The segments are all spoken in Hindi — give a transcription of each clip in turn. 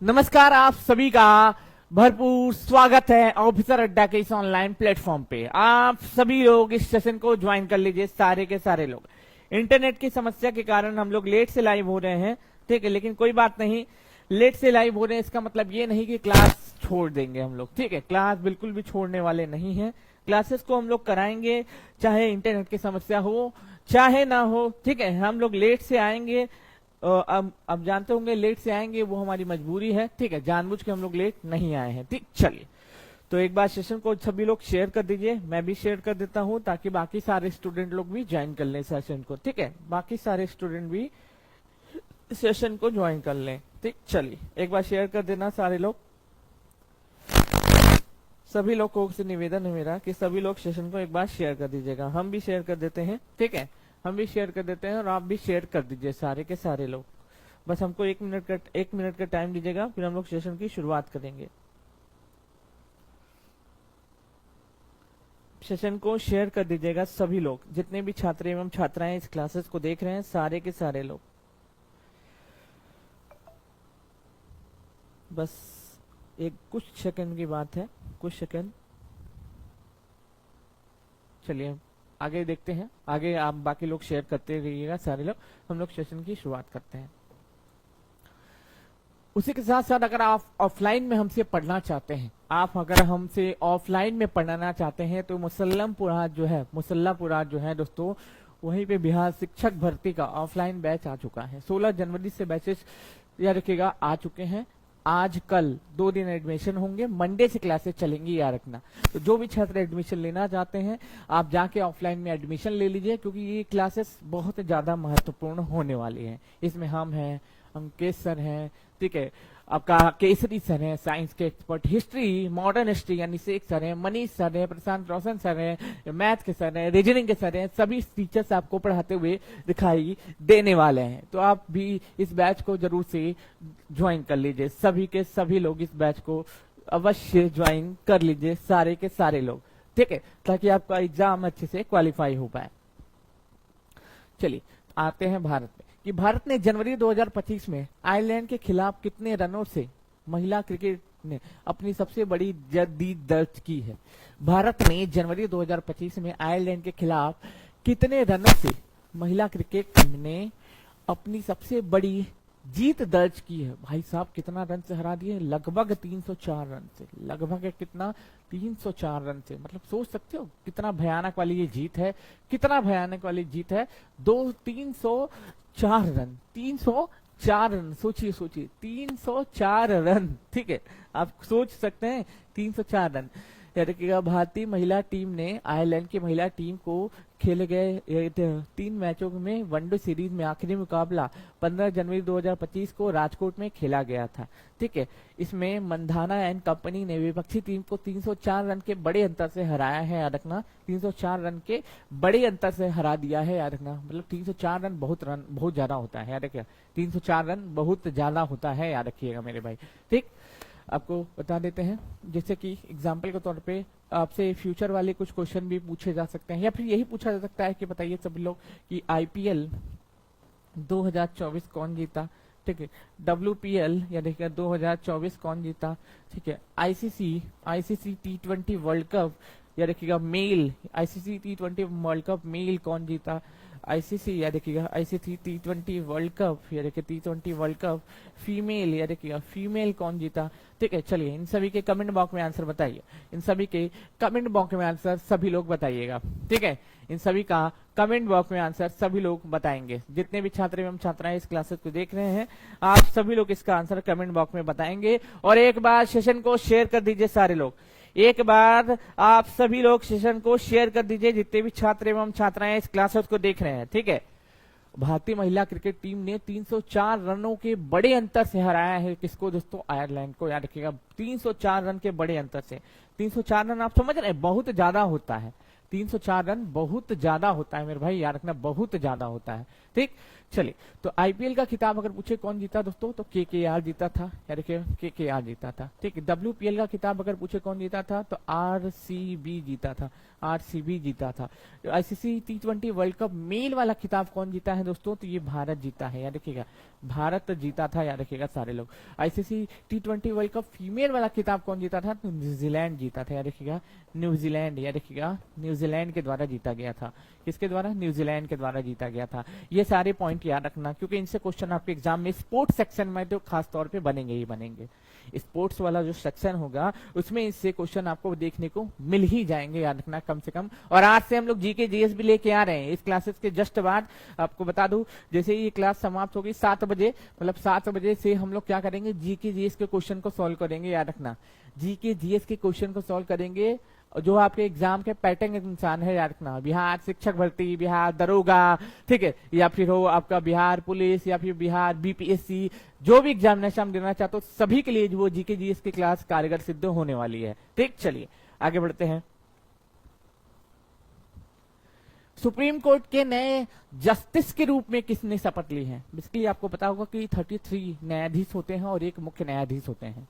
नमस्कार, आप सभी का भरपूर स्वागत है ऑफिसर अड्डा के इस ऑनलाइन प्लेटफॉर्म पे। आप सभी लोग इस सेशन को ज्वाइन कर लीजिए, सारे के सारे लोग। इंटरनेट की समस्या के कारण हम लोग लेट से लाइव हो रहे हैं, ठीक है, लेकिन कोई बात नहीं। लेट से लाइव हो रहे हैं इसका मतलब ये नहीं कि क्लास छोड़ देंगे हम लोग, ठीक है। क्लास बिल्कुल भी छोड़ने वाले नहीं है। क्लासेस को हम लोग कराएंगे, चाहे इंटरनेट की समस्या हो चाहे ना हो, ठीक है। हम लोग लेट से आएंगे, अब जानते होंगे लेट से आएंगे वो हमारी मजबूरी है, ठीक है। जानबूझ के हम लोग लेट नहीं आए हैं, ठीक। चलिए, तो एक बार सेशन को सभी लोग शेयर कर दीजिए, मैं भी शेयर कर देता हूं ताकि बाकी सारे स्टूडेंट लोग भी ज्वाइन कर लें सेशन को, ठीक है। बाकी सारे स्टूडेंट भी सेशन को ज्वाइन कर लें, ठीक। चलिए, एक बार शेयर कर देना सारे लोग। सभी लोगों से निवेदन है मेरा कि सभी लोग सेशन को एक बार शेयर कर दीजिएगा। हम भी शेयर कर देते हैं, ठीक है। हम भी शेयर कर देते हैं और आप भी शेयर कर दीजिए, सारे के सारे लोग। बस हमको एक मिनट का टाइम दीजिएगा, फिर हम लोग सेशन की शुरुआत करेंगे। सेशन को शेयर कर दीजिएगा सभी लोग, जितने भी छात्र एवं छात्राएं इस क्लासेस को देख रहे हैं, सारे के सारे लोग। बस एक कुछ सेकंड की बात है, कुछ सेकंड। चलिए आगे देखते हैं, आगे आप बाकी लोग शेयर करते रहिएगा सारे लोग। हम लोग सेशन की शुरुआत करते हैं। उसी के साथ साथ अगर आप ऑफलाइन में हमसे पढ़ना चाहते हैं, आप अगर हमसे ऑफलाइन में पढ़ना चाहते हैं तो मुसल्लापुरा जो है दोस्तों, वहीं पे बिहार शिक्षक भर्ती का ऑफलाइन बैच आ चुका है। 16 जनवरी से बैचेस याद रखिएगा आ चुके हैं। आज कल 2 दिन एडमिशन होंगे, मंडे से क्लासेस चलेंगी, याद रखना। तो जो भी छात्र एडमिशन लेना चाहते हैं आप जाके ऑफलाइन में एडमिशन ले लीजिए, क्योंकि ये क्लासेस बहुत ज्यादा महत्वपूर्ण होने वाली हैं। इसमें हम हैं, अंकेश सर हैं, ठीक है, आपका केसरी सर है साइंस के एक्सपर्ट, हिस्ट्री मॉडर्न हिस्ट्री यानी शेख सर है, मनीष सर है, प्रशांत रोशन सर है, मैथ के सर है, रीजनिंग के सर है। सभी टीचर्स आपको पढ़ाते हुए दिखाई देने वाले हैं। तो आप भी इस बैच को जरूर से ज्वाइन कर लीजिए, सभी के सभी लोग इस बैच को अवश्य ज्वाइन कर लीजिए, सारे के सारे लोग, ठीक है, ताकि आपका एग्जाम अच्छे से क्वालिफाई हो पाए। चलिए आते हैं भारत में, कि भारत ने जनवरी 2025 में आयरलैंड के खिलाफ कितने रनों से महिला क्रिकेट ने अपनी सबसे बड़ी जीत दर्ज की है। भारत ने जनवरी 2025 में आयरलैंड के खिलाफ कितने रनों से महिला क्रिकेट टीम ने अपनी सबसे बड़ी जीत दर्ज की है। भाई साहब, कितना रन से हरा दिए? लगभग 304 रन से। लगभग कितना? 304 रन से। मतलब सोच सकते हो कितना भयानक वाली ये जीत है, कितना भयानक वाली जीत है। 304 रन, 304 रन, सोचिए सोचिए, 304 रन, ठीक है। आप सोच सकते हैं 304 रन। याद रखिएगा, भारतीय महिला टीम ने आयरलैंड की महिला टीम को खेले गए 3 मैचों में वनडे सीरीज में आखिरी मुकाबला 15 जनवरी 2025 को राजकोट में खेला गया था, ठीक है। इसमें मंधाना एंड कंपनी ने विपक्षी टीम को 304 रन के बड़े अंतर से हराया है, याद रखना। 304 रन के बड़े अंतर से हरा दिया है, याद रखना। मतलब 304 रन बहुत ज्यादा होता है, याद रखिएगा। 304 रन बहुत ज्यादा होता है, याद रखिएगा मेरे भाई, ठीक। आपको बता देते हैं, जैसे कि एग्जाम्पल के तौर पे आपसे फ्यूचर वाले कुछ क्वेश्चन भी पूछे जा सकते हैं, या फिर यही पूछा जा सकता है कि बताइए सभी लोग कि आईपीएल 2024 कौन जीता, ठीक है। WPL या देखिए 2024 कौन जीता, ठीक है। आईसीसी T20 वर्ल्ड कप या देखिएगा male, ICC T20 world cup male कौन जीता। आईसीसी या देखिएगा आईसीसी T20 वर्ल्ड कप या देखिए T20 वर्ल्ड कप फीमेल या देखिएगा फीमेल कौन जीता, ठीक है। चलिए इन सभी के कमेंट बॉक्स में आंसर बताइए, इन सभी के कमेंट बॉक्स में आंसर सभी लोग बताइएगा, ठीक है। इन सभी का कमेंट बॉक्स में आंसर सभी लोग बताएंगे। जितने भी छात्र एवं छात्राएं इस क्लासेस को देख रहे हैं, आप सभी लोग इसका आंसर कमेंट बॉक्स में बताएंगे। और एक बार सेशन को शेयर कर दीजिए सारे लोग, एक बार आप सभी लोग सेशन को शेयर कर दीजिए, जितने भी छात्र एवं छात्राएं इस क्लासेस को देख रहे हैं, ठीक है। भारतीय महिला क्रिकेट टीम ने 304 रनों के बड़े अंतर से हराया है किसको दोस्तों? आयरलैंड को, याद रखिएगा। 304 रन के बड़े अंतर से। 304 रन आप समझ रहे हैं, बहुत ज्यादा होता है। 304 रन बहुत ज्यादा होता है मेरे भाई, याद रखना, बहुत ज्यादा होता है, ठीक, चलिए, तो आईपीएल का खिताब अगर पूछे कौन जीता दोस्तों, तो केकेआर जीता था, याद रखिए केकेआर जीता था। ठीक है, डब्ल्यूपीएल का खिताब अगर पूछे कौन जीता था, तो आरसीबी जीता था, आरसीबी जीता था। आईसीसी टी20 वर्ल्ड कप मेल वाला खिताब कौन जीता है दोस्तों, तो ये भारत जीता है, याद रखिएगा, भारत जीता था, याद रखिएगा सारे लोग। आईसीसी टी20 वर्ल्ड कप फीमेल वाला खिताब कौन जीता था, तो न्यूजीलैंड जीता था, याद रखिएगा, न्यूजीलैंड, याद रखिएगा, न्यूजीलैंड के द्वारा जीता गया था। किसके द्वारा, न्यूजीलैंड के द्वारा जीता गया था। ये सारे पॉइंट याद रखना, क्योंकि इनसे क्वेश्चन आपके एग्जाम में स्पोर्ट्स सेक्शन में तो खास तौर पे बनेंगे ही बनेंगे। स्पोर्ट्स वाला जो सेक्शन होगा उसमें इससे क्वेश्चन आपको देखने को मिल ही जाएंगे, याद रखना कम से कम। और आज से हम लोग जीके जीएस भी लेके आ रहे हैं इस क्लासेस के जस्ट बाद। आपको बता दूं, जैसे ही ये क्लास समाप्त होगी 7 बजे, मतलब 7 बजे से हम लोग क्या करेंगे, जीके जीएस के क्वेश्चन को सॉल्व करेंगे, याद रखना, जीके जीएस के क्वेश्चन को सॉल्व करेंगे। जो आपके एग्जाम के पैटर्न के इंसान है, याद रखना, बिहार शिक्षक भर्ती, बिहार दरोगा, ठीक है, या फिर हो आपका बिहार पुलिस, या फिर बिहार बीपीएससी, जो भी एग्जामिनेशन हम देना चाहते हो सभी के लिए वो जीके जीएस की क्लास कारगर सिद्ध होने वाली है। ठीक, चलिए आगे बढ़ते हैं। सुप्रीम कोर्ट के नए जस्टिस के रूप में किसने शपथ ली है? बेसिकली आपको पता होगा कि 33 न्यायाधीश होते हैं और एक मुख्य न्यायाधीश होते हैं।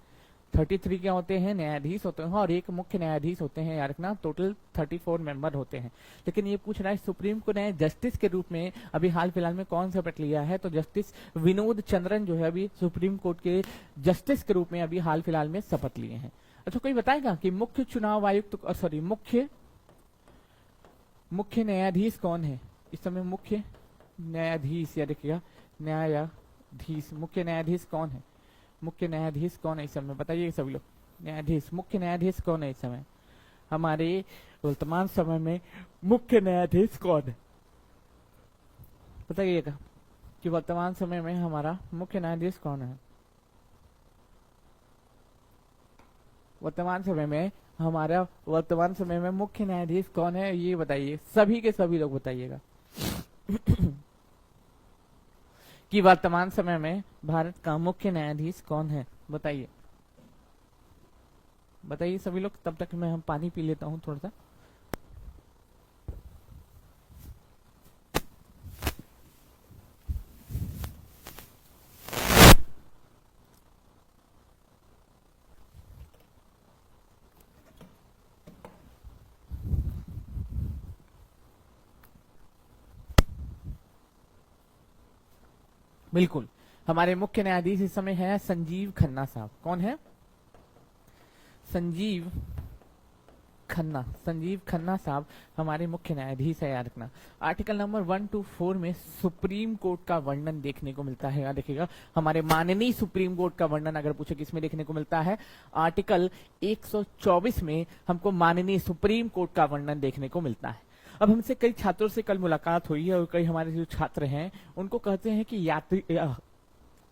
33 क्या होते हैं, न्यायाधीश होते हैं, और एक मुख्य न्यायाधीश होते हैं, याद रखना, टोटल 34 मेंबर होते हैं। लेकिन ये पूछ रहा है सुप्रीम कोर्ट ने जस्टिस के रूप में अभी हाल फिलहाल में कौन शपथ लिया है, तो जस्टिस विनोद चंद्रन जो है अभी सुप्रीम कोर्ट के जस्टिस के रूप में अभी हाल फिलहाल में शपथ लिए हैं। अच्छा, कोई बताएगा कि मुख्य चुनाव आयुक्त, सॉरी मुख्य न्यायाधीश कौन है इस समय? मुख्य न्यायाधीश, याद रखिएगा, न्यायाधीश, मुख्य न्यायाधीश कौन है? मुख्य न्यायाधीश कौन है इस समय, बताइए सभी लोग। न्यायाधीश, मुख्य न्यायाधीश कौन है इस समय? हमारे वर्तमान समय में मुख्य न्यायाधीश कौन है, बताइएगा कि वर्तमान समय में हमारा मुख्य न्यायाधीश कौन है? वर्तमान समय में हमारा वर्तमान समय में मुख्य न्यायाधीश कौन है, ये बताइए, सभी के सभी लोग बताइएगा कि वर्तमान समय में भारत का मुख्य न्यायाधीश कौन है, बताइए, बताइए सभी लोग। तब तक मैं हम पानी पी लेता हूं थोड़ा सा। बिल्कुल, हमारे मुख्य न्यायाधीश इस समय है संजीव खन्ना साहब। कौन है? संजीव खन्ना, संजीव खन्ना साहब हमारे मुख्य न्यायाधीश है, याद रखना। आर्टिकल नंबर 124 में सुप्रीम कोर्ट का वर्णन देखने को मिलता है, याद रखिएगा, हमारे माननीय सुप्रीम कोर्ट का वर्णन अगर पूछे किसमें देखने को मिलता है, आर्टिकल 124 में हमको माननीय सुप्रीम कोर्ट का वर्णन देखने को मिलता है। अब हमसे कई छात्रों से कल मुलाकात हुई है और कई हमारे जो छात्र हैं उनको कहते हैं कि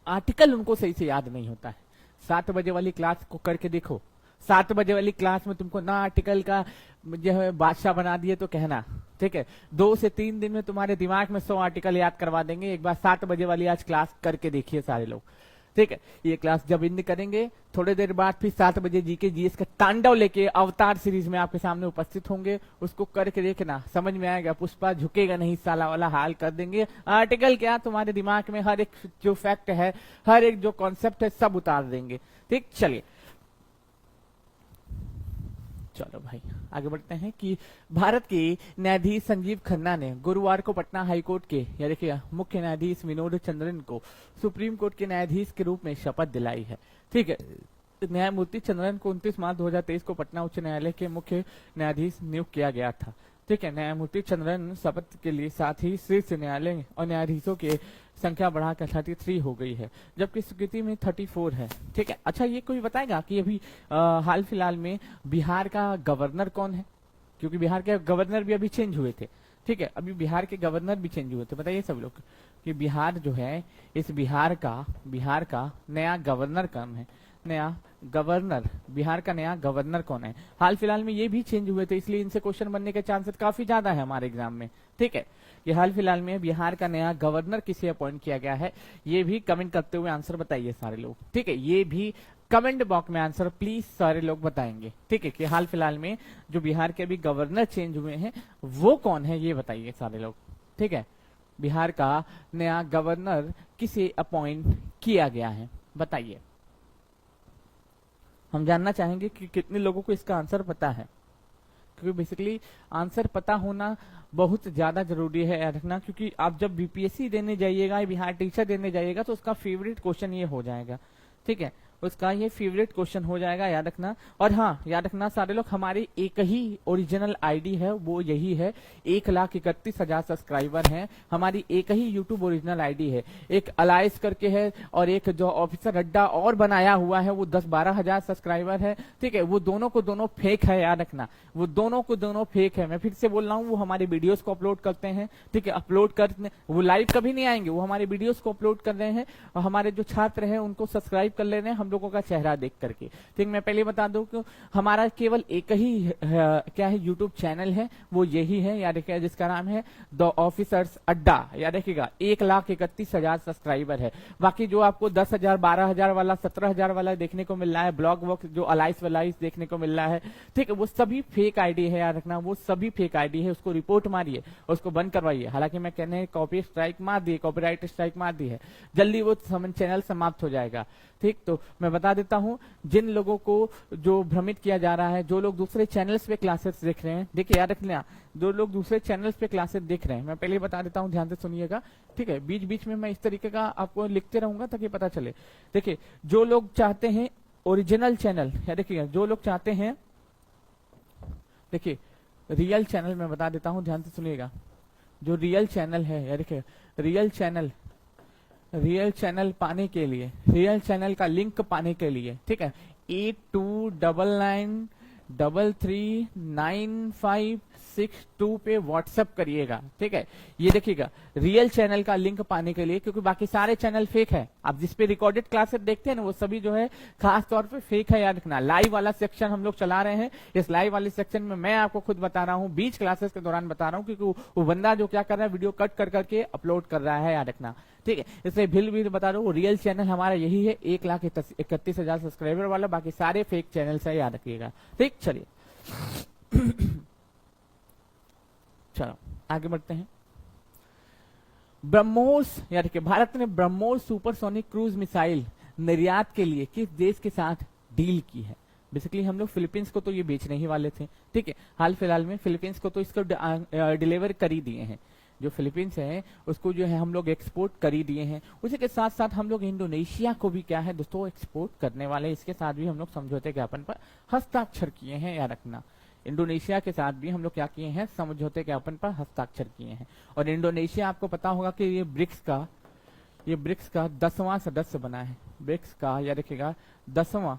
आर्टिकल उनको सही से याद नहीं होता है। 7 बजे वाली क्लास को करके देखो, 7 बजे वाली क्लास में तुमको ना आर्टिकल का जो है बादशाह बना दिए तो कहना, ठीक है, 2 से 3 दिन में तुम्हारे दिमाग में 100 आर्टिकल याद करवा देंगे। एक बार 7 बजे वाली आज क्लास करके देखिए सारे लोग, ठीक है। ये क्लास जब इन करेंगे थोड़ी देर बाद फिर 7 बजे जीके जीएस का तांडव लेके अवतार सीरीज में आपके सामने उपस्थित होंगे, उसको करके देखना, समझ में आएगा। पुष्पा झुकेगा नहीं साला वाला हाल कर देंगे। आर्टिकल क्या, तुम्हारे दिमाग में हर एक जो फैक्ट है, हर एक जो कॉन्सेप्ट है, सब उतार देंगे। ठीक, चलिए चलो भाई आगे बढ़ते हैं कि भारत के न्यायाधीश संजीव खन्ना ने गुरुवार को पटना हाईकोर्ट के, या देखिए, मुख्य न्यायाधीश विनोद चंद्रन को सुप्रीम कोर्ट के न्यायाधीश के रूप में शपथ दिलाई है। ठीक है, न्यायमूर्ति चंद्रन को 29 मार्च 2023 को पटना उच्च न्यायालय के मुख्य न्यायाधीश नियुक्त किया गया था। ठीक है, न्यायमूर्ति चंद्रन शपथ के लिए साथ ही शीर्ष न्यायालय और न्यायाधीशों की संख्या बढ़ाकर 33 हो गई है, जबकि स्वीकृति में 34 है। ठीक है, अच्छा ये कोई बताएगा कि अभी हाल फिलहाल में बिहार का गवर्नर कौन है? क्योंकि बिहार के गवर्नर भी अभी चेंज हुए थे। ठीक है, अभी बिहार के गवर्नर भी चेंज हुए थे। बताइए सब लोग कि बिहार जो है, इस बिहार का नया गवर्नर कौन है? नया गवर्नर, बिहार का नया गवर्नर कौन है? हाल फिलहाल में ये भी चेंज हुए थे, इसलिए इनसे क्वेश्चन बनने के चांसेस काफी ज्यादा है हमारे एग्जाम में। ठीक है, ये हाल फिलहाल में बिहार का नया गवर्नर किसे अपॉइंट किया गया है, ये भी कमेंट करते हुए आंसर बताइए सारे लोग। ठीक है, ये भी कमेंट बॉक्स में आंसर प्लीज सारे लोग बताएंगे। ठीक है, कि हाल फिलहाल में जो बिहार के अभी गवर्नर चेंज हुए हैं वो कौन है, ये बताइए सारे लोग। ठीक है, बिहार का नया गवर्नर किसे अपॉइंट किया गया है, बताइए। हम जानना चाहेंगे कि कितने लोगों को इसका आंसर पता है, क्योंकि बेसिकली आंसर पता होना बहुत ज्यादा जरूरी है याद रखना, क्योंकि आप जब बीपीएससी देने जाइएगा या बिहार टीचर देने जाइएगा तो उसका फेवरेट क्वेश्चन ये हो जाएगा, ठीक है, उसका ये फेवरेट क्वेश्चन हो जाएगा, याद रखना। और हाँ, याद रखना सारे लोग, हमारी एक ही ओरिजिनल आईडी है, वो यही है, 1,31,000 सब्सक्राइबर हैं, हमारी एक ही यूट्यूब ओरिजिनल आईडी है। एक अलाइस करके है और एक जो ऑफिसर अड्डा और बनाया हुआ है वो 10-12 हजार सब्सक्राइबर है, ठीक है, वो दोनों को दोनों फेक है, याद रखना, वो दोनों को दोनों फेक है। मैं फिर से बोल रहा हूँ, वो हमारे वीडियोस को अपलोड करते हैं, ठीक है, अपलोड करने, वो लाइव कभी नहीं आएंगे, वो हमारे वीडियोस को अपलोड कर रहे हैं और हमारे जो छात्र हैं उनको सब्सक्राइब कर ले रहे हैं हम लोगों का चेहरा देख करके, ठीक। मैं पहले बता दूं कि हमारा केवल एक ही क्या है यूट्यूब चैनल है, वो यही है, याद रखिएगा, जिसका नाम है द ऑफिसर्स अड्डा, याद रखिएगा, 1,31,000 सब्सक्राइबर है। बाकी जो आपको 10,000, 12,000 वाला, 17,000 वाला देखने को मिल रहा है, ब्लॉग वॉक जो अलाइस वलाइस देखने को मिल रहा है, ठीक है, वो सभी फेक आईडी है, याद रखना, वो सभी फेक आईडी है। उसको रिपोर्ट मारिए, उसको बंद करवाइए। हालांकि मैं कहने कॉपी स्ट्राइक मार दी, कॉपीराइट स्ट्राइक मार दी है, जल्दी वो चैनल समाप्त हो जाएगा, ठीक। तो मैं बता देता हूं, जिन लोगों को जो भ्रमित किया जा रहा है, जो लोग दूसरे चैनल्स पे क्लासेस देख रहे हैं, देखिए याद रखना, जो लोग दूसरे चैनल्स पे क्लासेस देख रहे हैं, मैं पहले बता देता हूं, ध्यान से सुनिएगा, ठीक है, बीच बीच में मैं इस तरीके का आपको लिखते रहूंगा ताकि पता चले। देखिए, जो लोग चाहते हैं ओरिजिनल चैनल, या देखिए जो लोग चाहते हैं, देखिए रियल चैनल मैं बता देता हूं, ध्यान से सुनिएगा, जो रियल चैनल है, या देखिए रियल चैनल पाने के लिए, रियल चैनल का लिंक पाने के लिए, ठीक है, 8299339562 पे व्हाट्सएप करिएगा, ठीक है। ये देखिएगा, रियल चैनल का लिंक पाने के लिए, क्योंकि बाकी सारे चैनल फेक है, आप जिस पे रिकॉर्डेड क्लासेस देखते हैं ना, वो सभी जो है खास तौर पे फेक है, याद रखना। लाइव वाला सेक्शन हम लोग चला रहे हैं, इस लाइव वाले सेक्शन में मैं आपको खुद बता रहा हूँ, बीच क्लासेस के दौरान बता रहा हूँ, क्योंकि वो बंदा जो क्या कर रहा है, वीडियो कट कर करके अपलोड कर रहा है, याद रखना, ठीक है। इसलिए भी बता दो, रियल चैनल हमारा यही है, 1,31,000 सब्सक्राइबर वाला, बाकी सारे फेक चैनल है, याद रखिएगा, ठीक। चलिए चलो आगे बढ़ते हैं। ब्रह्मोस, याद रखिए, भारत ने ब्रह्मोस सुपरसोनिक क्रूज मिसाइल निर्यात के लिए किस देश के साथ डील की है? बेसिकली हम लोग फिलीपींस को तो ये बेचने ही वाले थे, ठीक है, हाल फिलहाल में फिलीपींस को तो इसको डिलीवर कर ही दिए हैं, जो फिलीपींस है उसको जो है हम लोग एक्सपोर्ट कर ही दिए हैं। उसी के साथ साथ हम लोग इंडोनेशिया को भी क्या है दोस्तों एक्सपोर्ट करने वाले, इसके साथ भी हम लोग समझौते ज्ञापन पर हस्ताक्षर किए हैं, याद रखना। इंडोनेशिया के साथ भी हम लोग क्या किए हैं, समझौते ज्ञापन पर हस्ताक्षर किए हैं। और इंडोनेशिया आपको पता होगा कि ये ब्रिक्स का 10वां सदस्य बना है, ब्रिक्स का याद रखिएगा 10वां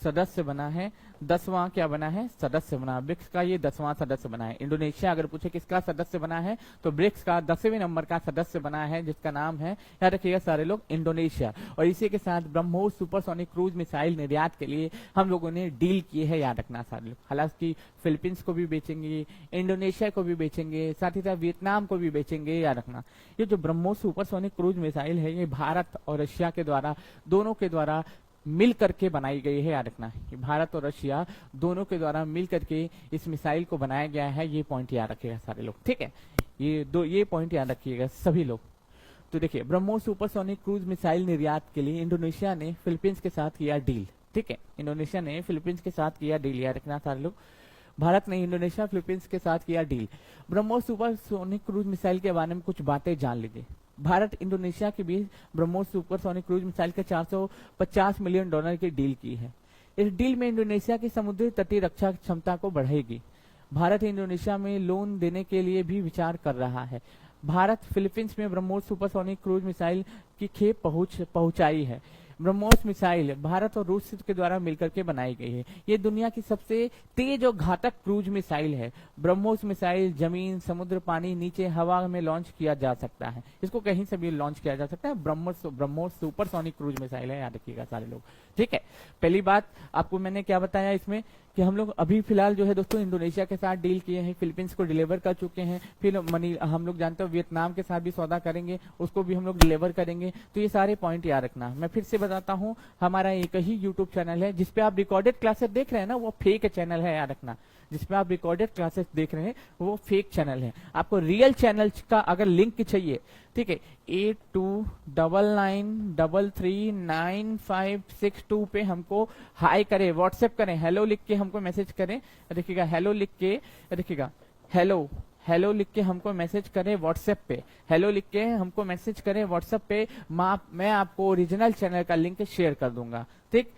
सदस्य बना है, 10वां क्या बना है, सदस्य बना, ब्रिक्स का ये 10वां सदस्य बना है। इंडोनेशिया अगर पूछे किसका सदस्य बना है, तो ब्रिक्स का 10वें नंबर का सदस्य बना है, जिसका नाम है, याद रखिएगा सारे लोग, इंडोनेशिया। और इसी के साथ ब्रह्मोस सुपरसोनिक क्रूज मिसाइल निर्यात के लिए हम लोगों ने डील की है, याद रखना सारे लोग। हालांकि फिलीपींस को भी बेचेंगे, इंडोनेशिया को भी बेचेंगे, साथ ही साथ वियतनाम को भी बेचेंगे, याद रखना। ये जो ब्रह्मोस सुपरसोनिक क्रूज मिसाइल है, ये भारत और रशिया के द्वारा, दोनों के द्वारा मिल करके बनाई गई है, याद रखना। भारत और रशिया दोनों के द्वारा मिल करके इस मिसाइल को बनाया गया है, ये पॉइंट याद रखिएगा सारे लोग, ठीक है, ये पॉइंट याद रखिएगा सभी लोग। तो देखिए, ब्रह्मोस सुपरसोनिक क्रूज मिसाइल निर्यात के लिए इंडोनेशिया ने फिलीपींस के साथ किया डील, ठीक है, इंडोनेशिया ने फिलीपींस के साथ किया डील, याद रखना सारे लोग। भारत ने इंडोनेशिया फिलीपींस के साथ किया deal. BrahMos supersonic cruise missile के बारे में कुछ बातें जान लीजिए। भारत इंडोनेशिया के बीच ब्रह्मोस सुपरसोनिक क्रूज मिसाइल के $450 मिलियन की डील की है। इस डील में इंडोनेशिया की समुद्री तटीय रक्षा क्षमता को बढ़ाएगी। भारत इंडोनेशिया में लोन देने के लिए भी विचार कर रहा है। भारत फिलीपींस में ब्रह्मोस सुपरसोनिक क्रूज मिसाइल की खेप पहुंचाई है। ब्रह्मोस मिसाइल भारत और रूस के द्वारा मिलकर के बनाई गई है। ये दुनिया की सबसे तेज और घातक क्रूज मिसाइल है। ब्रह्मोस मिसाइल जमीन, समुद्र, पानी, नीचे, हवा में लॉन्च किया जा सकता है। इसको कहीं से भी लॉन्च किया जा सकता है। ब्रह्मोस सुपरसोनिक क्रूज मिसाइल है, याद रखिएगा सारे लोग, ठीक है। पहली बात आपको मैंने क्या बताया इसमें कि हम लोग अभी फिलहाल जो है दोस्तों इंडोनेशिया के साथ डील किए हैं, फिलीपींस को डिलीवर कर चुके हैं, फिर हम लोग जानते हो वियतनाम के साथ भी सौदा करेंगे, उसको भी हम लोग डिलीवर करेंगे। तो ये सारे पॉइंट याद रखना। मैं फिर से बताता हूँ, हमारा एक ही यूट्यूब चैनल है जिसपे आप रिकॉर्डेड क्लासेस देख रहे हैं ना, वो फेक चैनल है, याद रखना। जिसपे आप रिकॉर्डेड क्लासेस देख रहे हैं वो फेक चैनल है। आपको रियल चैनल का अगर लिंक चाहिए, ठीक है, 8299339562 पे हमको हाई करें, व्हाट्सएप करें, हेलो लिख के हमको मैसेज करें। देखिएगा हेलो लिख के, देखिएगा हेलो, हेलो लिख के हमको मैसेज करें व्हाट्सएप पे, हेलो लिख के हमको मैसेज करें व्हाट्सएप पे। मैं आपको ओरिजिनल चैनल का लिंक शेयर कर दूंगा, ठीक।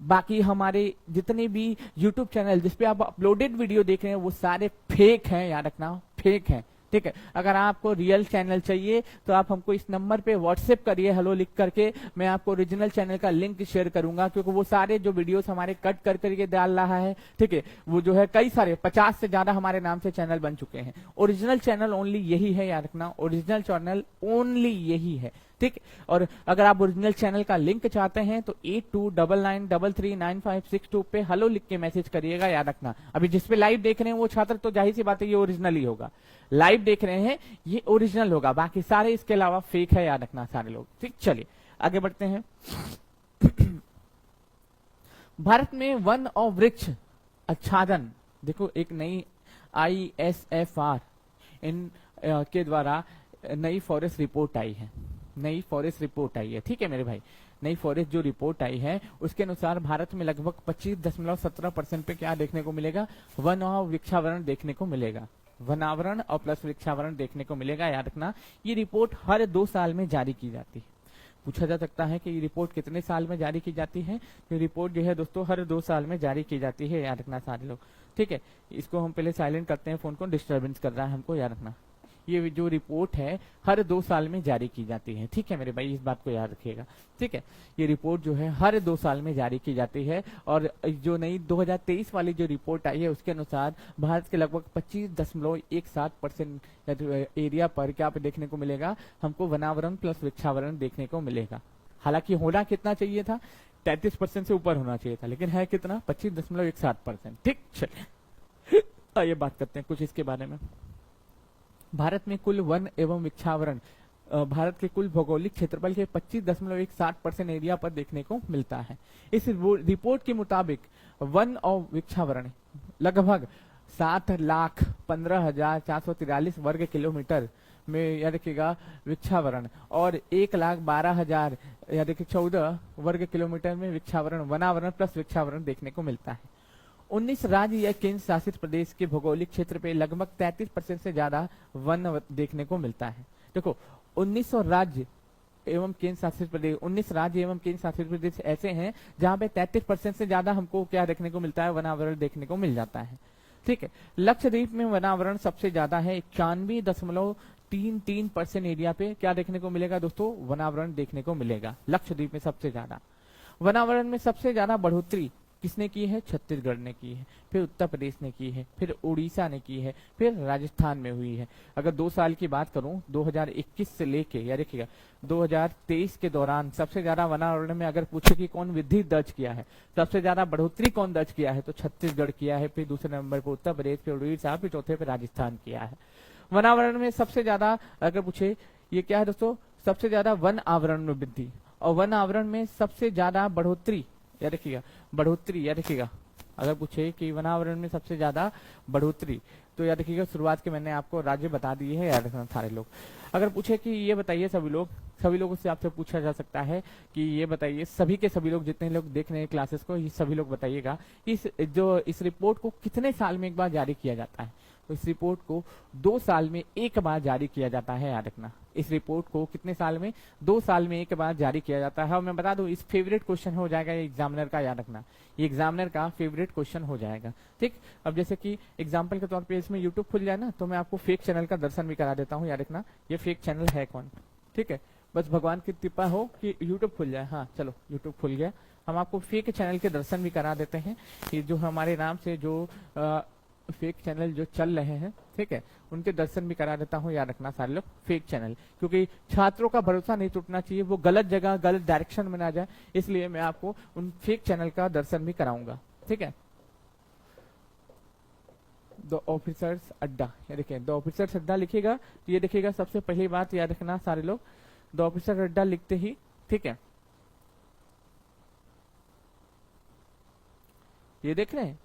बाकी हमारे जितने भी यूट्यूब चैनल जिसपे आप अपलोडेड वीडियो देख रहे हैं वो सारे फेक हैं, याद रखना, फेक हैं, ठीक है। अगर आपको रियल चैनल चाहिए तो आप हमको इस नंबर पे व्हाट्सएप करिए हेलो लिख करके, मैं आपको ओरिजिनल चैनल का लिंक शेयर करूंगा। क्योंकि वो सारे जो वीडियोस हमारे कट कर करके डाल रहा है, ठीक है, वो जो है कई सारे 50 से ज्यादा हमारे नाम से चैनल बन चुके हैं। ओरिजिनल चैनल ओनली यही है, याद रखना, ओरिजिनल चैनल ओनली यही है, ठीक। और अगर आप ओरिजिनल चैनल का लिंक चाहते हैं तो 8299339562 पे हेलो लिख के मैसेज करिएगा, याद रखना। अभी जिसपे लाइव देख रहे हैं वो छात्र तो जाहिर सी बात है ये ओरिजिनल ही होगा, लाइव देख रहे हैं ये ओरिजिनल होगा, बाकी सारे इसके अलावा फेक है, याद रखना सारे लोग, ठीक। चलिए आगे बढ़ते हैं। भारत में वन और वृक्ष आच्छादन, देखो एक नई ISFR इन के द्वारा नई फॉरेस्ट रिपोर्ट आई है, नई फॉरेस्ट रिपोर्ट आई है, ठीक है मेरे भाई। नई फॉरेस्ट जो रिपोर्ट आई है उसके अनुसार भारत में लगभग 25.17% पे क्या देखने को मिलेगा, वन और वृक्षावरण देखने को मिलेगा, वनावरण और प्लस वृक्षावरण देखने को मिलेगा, याद रखना। ये रिपोर्ट हर 2 साल में जारी की जाती है। पूछा जा सकता है कि ये रिपोर्ट कितने साल में जारी की जाती है। ये रिपोर्ट जो है दोस्तों हर 2 साल में जारी की जाती है, याद रखना सारे लोग, ठीक है। इसको हम पहले साइलेंट करते हैं, फोन को डिस्टर्बेंस कर रहा है हमको, याद रखना। ये जो रिपोर्ट है हर 2 साल में जारी की जाती है, ठीक है मेरे भाई, इस बात को याद रखिएगा, ठीक है। ये रिपोर्ट जो है हर 2 साल में जारी की जाती है। और जो नई 2023 वाली जो रिपोर्ट आई है उसके अनुसार भारत के लगभग 25.17% एरिया पर क्या पे देखने को मिलेगा, हमको वनावरण प्लस वृक्षावरण देखने को मिलेगा। हालांकि होना कितना चाहिए था, 33% से ऊपर होना चाहिए था, लेकिन है कितना, 25.17%, ठीक। चलिए आइए बात करते हैं कुछ इसके बारे में। भारत में कुल वन एवं वृक्षावरण भारत के कुल भौगोलिक क्षेत्रफल के 25.17% एरिया पर देखने को मिलता है। इस रिपोर्ट के मुताबिक वन और वृक्षावरण लगभग 7,15,443 वर्ग किलोमीटर में, याद रखिएगा, वृक्षावरण और 1,12,000 याद रखिए 14 वर्ग किलोमीटर में वृक्षावरण, वनावरण प्लस वृक्षावरण देखने को मिलता है। 19 राज्य या केंद्र शासित प्रदेश के भौगोलिक क्षेत्र पे लगभग 33% से ज्यादा वन देखने को मिलता है। देखो 19 राज्य एवं केंद्र शासित प्रदेश, 19 राज्य एवं केंद्र शासित प्रदेश ऐसे हैं जहां पे 33% से ज्यादा हमको क्या देखने को मिलता है, वनावरण देखने को मिल जाता है, ठीक है। लक्षद्वीप में वनावरण सबसे ज्यादा है, 91.33% एरिया पे क्या देखने को मिलेगा दोस्तों, वनावरण देखने को मिलेगा लक्षद्वीप में सबसे ज्यादा। वनावरण में सबसे ज्यादा बढ़ोतरी किसने की है, छत्तीसगढ़ ने की है, फिर उत्तर प्रदेश ने की है, फिर उड़ीसा ने की है, फिर राजस्थान में हुई है। अगर 2 साल की बात करूं 2021 से लेके, या देखिएगा 2023 के दौरान सबसे ज्यादा वनावरण में अगर पूछे कि कौन वृद्धि दर्ज किया है, सबसे ज्यादा बढ़ोतरी कौन दर्ज किया है, तो छत्तीसगढ़ किया है, फिर दूसरे नंबर पर उत्तर प्रदेश, फिर उड़ीसा, फिर चौथे पे राजस्थान किया है। वनावरण में सबसे ज्यादा अगर पूछे, ये क्या है दोस्तों, सबसे ज्यादा वन आवरण में वृद्धि, और वन आवरण में सबसे ज्यादा बढ़ोतरी, याद रखिएगा बढ़ोतरी, याद रखिएगा। अगर पूछे कि वनावरण में सबसे ज्यादा बढ़ोतरी, तो याद रखिएगा शुरुआत के मैंने आपको राज्य बता दिए है, याद रखना सारे लोग। अगर पूछे कि ये बताइए सभी लोगों से आपसे पूछा जा सकता है कि ये बताइए, सभी के सभी लोग जितने लोग देख रहे हैं क्लासेस को, ये सभी लोग बताइएगा इस रिपोर्ट को कितने साल में एक बार जारी किया जाता है। तो इस रिपोर्ट को 2 साल में एक बार जारी किया जाता है, याद रखना। इस रिपोर्ट को कितने साल में, 2 साल में एक बार जारी किया जाता है। और मैं बता दूं इस फेवरेट क्वेश्चन हो जाएगा एग्जामिनर का, याद रखना, ये एग्जामिनर का फेवरेट क्वेश्चन हो जाएगा, ठीक। अब जैसे कि एग्जाम्पल के तौर पे इसमें यूट्यूब खुल जाए ना, तो मैं आपको फेक चैनल का दर्शन भी करा देता हूँ, याद रखना ये फेक चैनल है कौन, ठीक है। बस भगवान की कृपा हो कि यूट्यूब खुल जाए। हाँ चलो यूट्यूब खुल गया, हम आपको फेक चैनल के दर्शन भी करा देते हैं कि जो हमारे नाम से जो फेक चैनल जो चल रहे हैं, ठीक है, उनके दर्शन भी करा देता हूँ, याद रखना सारे लोग फेक चैनल, क्योंकि छात्रों का भरोसा नहीं टूटना चाहिए, वो गलत जगह गलत डायरेक्शन में ना जाए, इसलिए मैं आपको उन फेक चैनल का दर्शन भी कराऊंगा, ठीक है। द ऑफिसर्स अड्डा, ये देखिए द ऑफिसर्स अड्डा लिखिएगा तो ये देखिएगा सबसे पहली बात याद रखना सारे लोग, द ऑफिसर अड्डा लिखते ही, ठीक है, ये देख रहे हैं,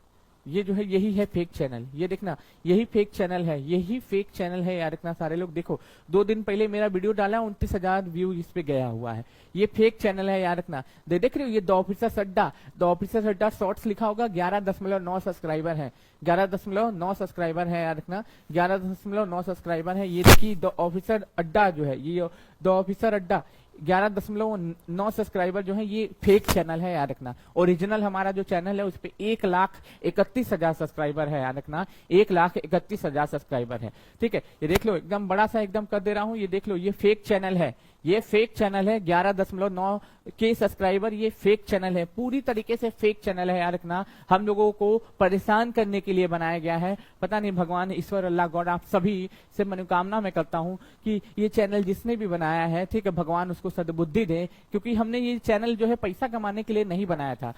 ये जो है यही है फेक चैनल, ये देखना यही फेक चैनल है, यही फेक चैनल है यार। इतना सारे लोग देखो 2 दिन पहले मेरा वीडियो डाला 29,000 व्यू इस पे गया हुआ है, ये फेक चैनल है यार। रखना देख रहे हो, ये द ऑफिसर्स अड्डा, द ऑफिसर्स अड्डा शॉर्ट्स लिखा होगा, 11.9 सब्सक्राइबर है, 11.9 सब्सक्राइबर है यार। रखना 11.9 सब्सक्राइबर है। ये देखिए द ऑफिसर अड्डा जो है, ये द ऑफिसर अड्डा 11.9 सब्सक्राइबर जो है, ये फेक चैनल है याद रखना। ओरिजिनल हमारा जो चैनल है उस पे 1,31,000 सब्सक्राइबर है याद रखना, 1,31,000 सब्सक्राइबर है। ठीक है, ये देख लो एकदम बड़ा सा एकदम कर दे रहा हूं, ये देख लो ये फेक चैनल है, ये फेक चैनल है। 11.9 के सब्सक्राइबर, ये फेक चैनल है, पूरी तरीके से फेक चैनल है याद रखना। हम लोगों को परेशान करने के लिए बनाया गया है। पता नहीं भगवान ईश्वर अल्लाह गॉड आप सभी से मनोकामना मैं करता हूं कि ये चैनल जिसने भी बनाया है, ठीक है, भगवान उसको सद्बुद्धि दे, क्योंकि हमने ये चैनल जो है पैसा कमाने के लिए नहीं बनाया था।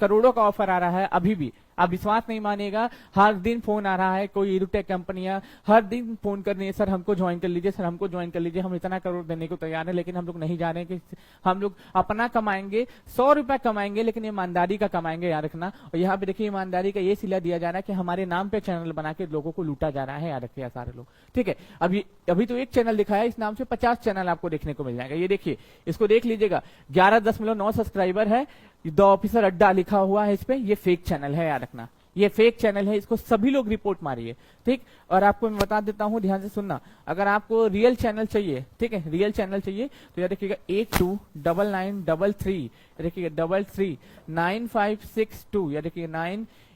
करोड़ों का ऑफर आ रहा है अभी भी, आप विश्वास नहीं मानेगा, हर दिन फोन आ रहा है, कोई इरुटेक कंपनियां हर दिन फोन कर रही है, सर हमको ज्वाइन कर लीजिए, सर हमको ज्वाइन कर लीजिए, हम इतना करोड़ देने को तैयार है। लेकिन हम लोग नहीं जा रहे हैं कि हम लोग अपना कमाएंगे, 100 रुपया कमाएंगे, लेकिन ईमानदारी का कमाएंगे याद रखना। और यहाँ पे देखिए ईमानदारी का ये सिला दिया जा रहा है कि हमारे नाम पे चैनल बना के लोगों को लूटा जा रहा है याद रखिए सारे लोग। ठीक है, अभी तो एक चैनल दिखाया, इस नाम से 50 चैनल आपको देखने को मिल जाएगा। ये देखिए, इसको देख लीजिएगा, 11.9 सब्सक्राइबर है, द ऑफिसर अड्डा लिखा हुआ है इस पे, ये फेक चैनल है याद रखना, ये फेक चैनल है, इसको सभी लोग रिपोर्ट मारिए। ठीक, और आपको मैं बता देता हूं, ध्यान से सुनना, अगर आपको रियल चैनल चाहिए, ठीक है, रियल चैनल चाहिए तो याद रखिएगा 829933, देखिएगा 339562, याद रखिएगा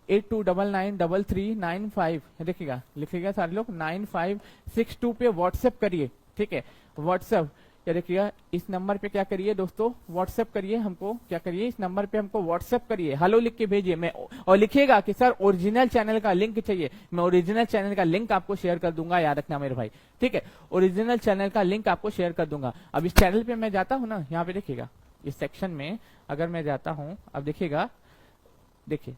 9829993395, देखिएगा लिखिएगा सारे लोग 9562 पे व्हाट्सएप करिए। ठीक है, व्हाट्सएप क्या देखिएगा, इस नंबर पे क्या करिए दोस्तों, व्हाट्सएप करिए हमको, क्या करिए इस नंबर पे हमको व्हाट्सएप करिए, हेलो लिख के भेजिए। मैं और लिखिएगा कि सर ओरिजिनल चैनल का लिंक चाहिए, मैं ओरिजिनल चैनल का लिंक आपको शेयर कर दूंगा, याद रखना मेरे भाई। ठीक है, ओरिजिनल चैनल का लिंक आपको शेयर कर दूंगा। अब इस चैनल पे मैं जाता हूँ ना, यहाँ पे देखिएगा इस सेक्शन में अगर मैं जाता हूँ, अब देखिएगा, देखिए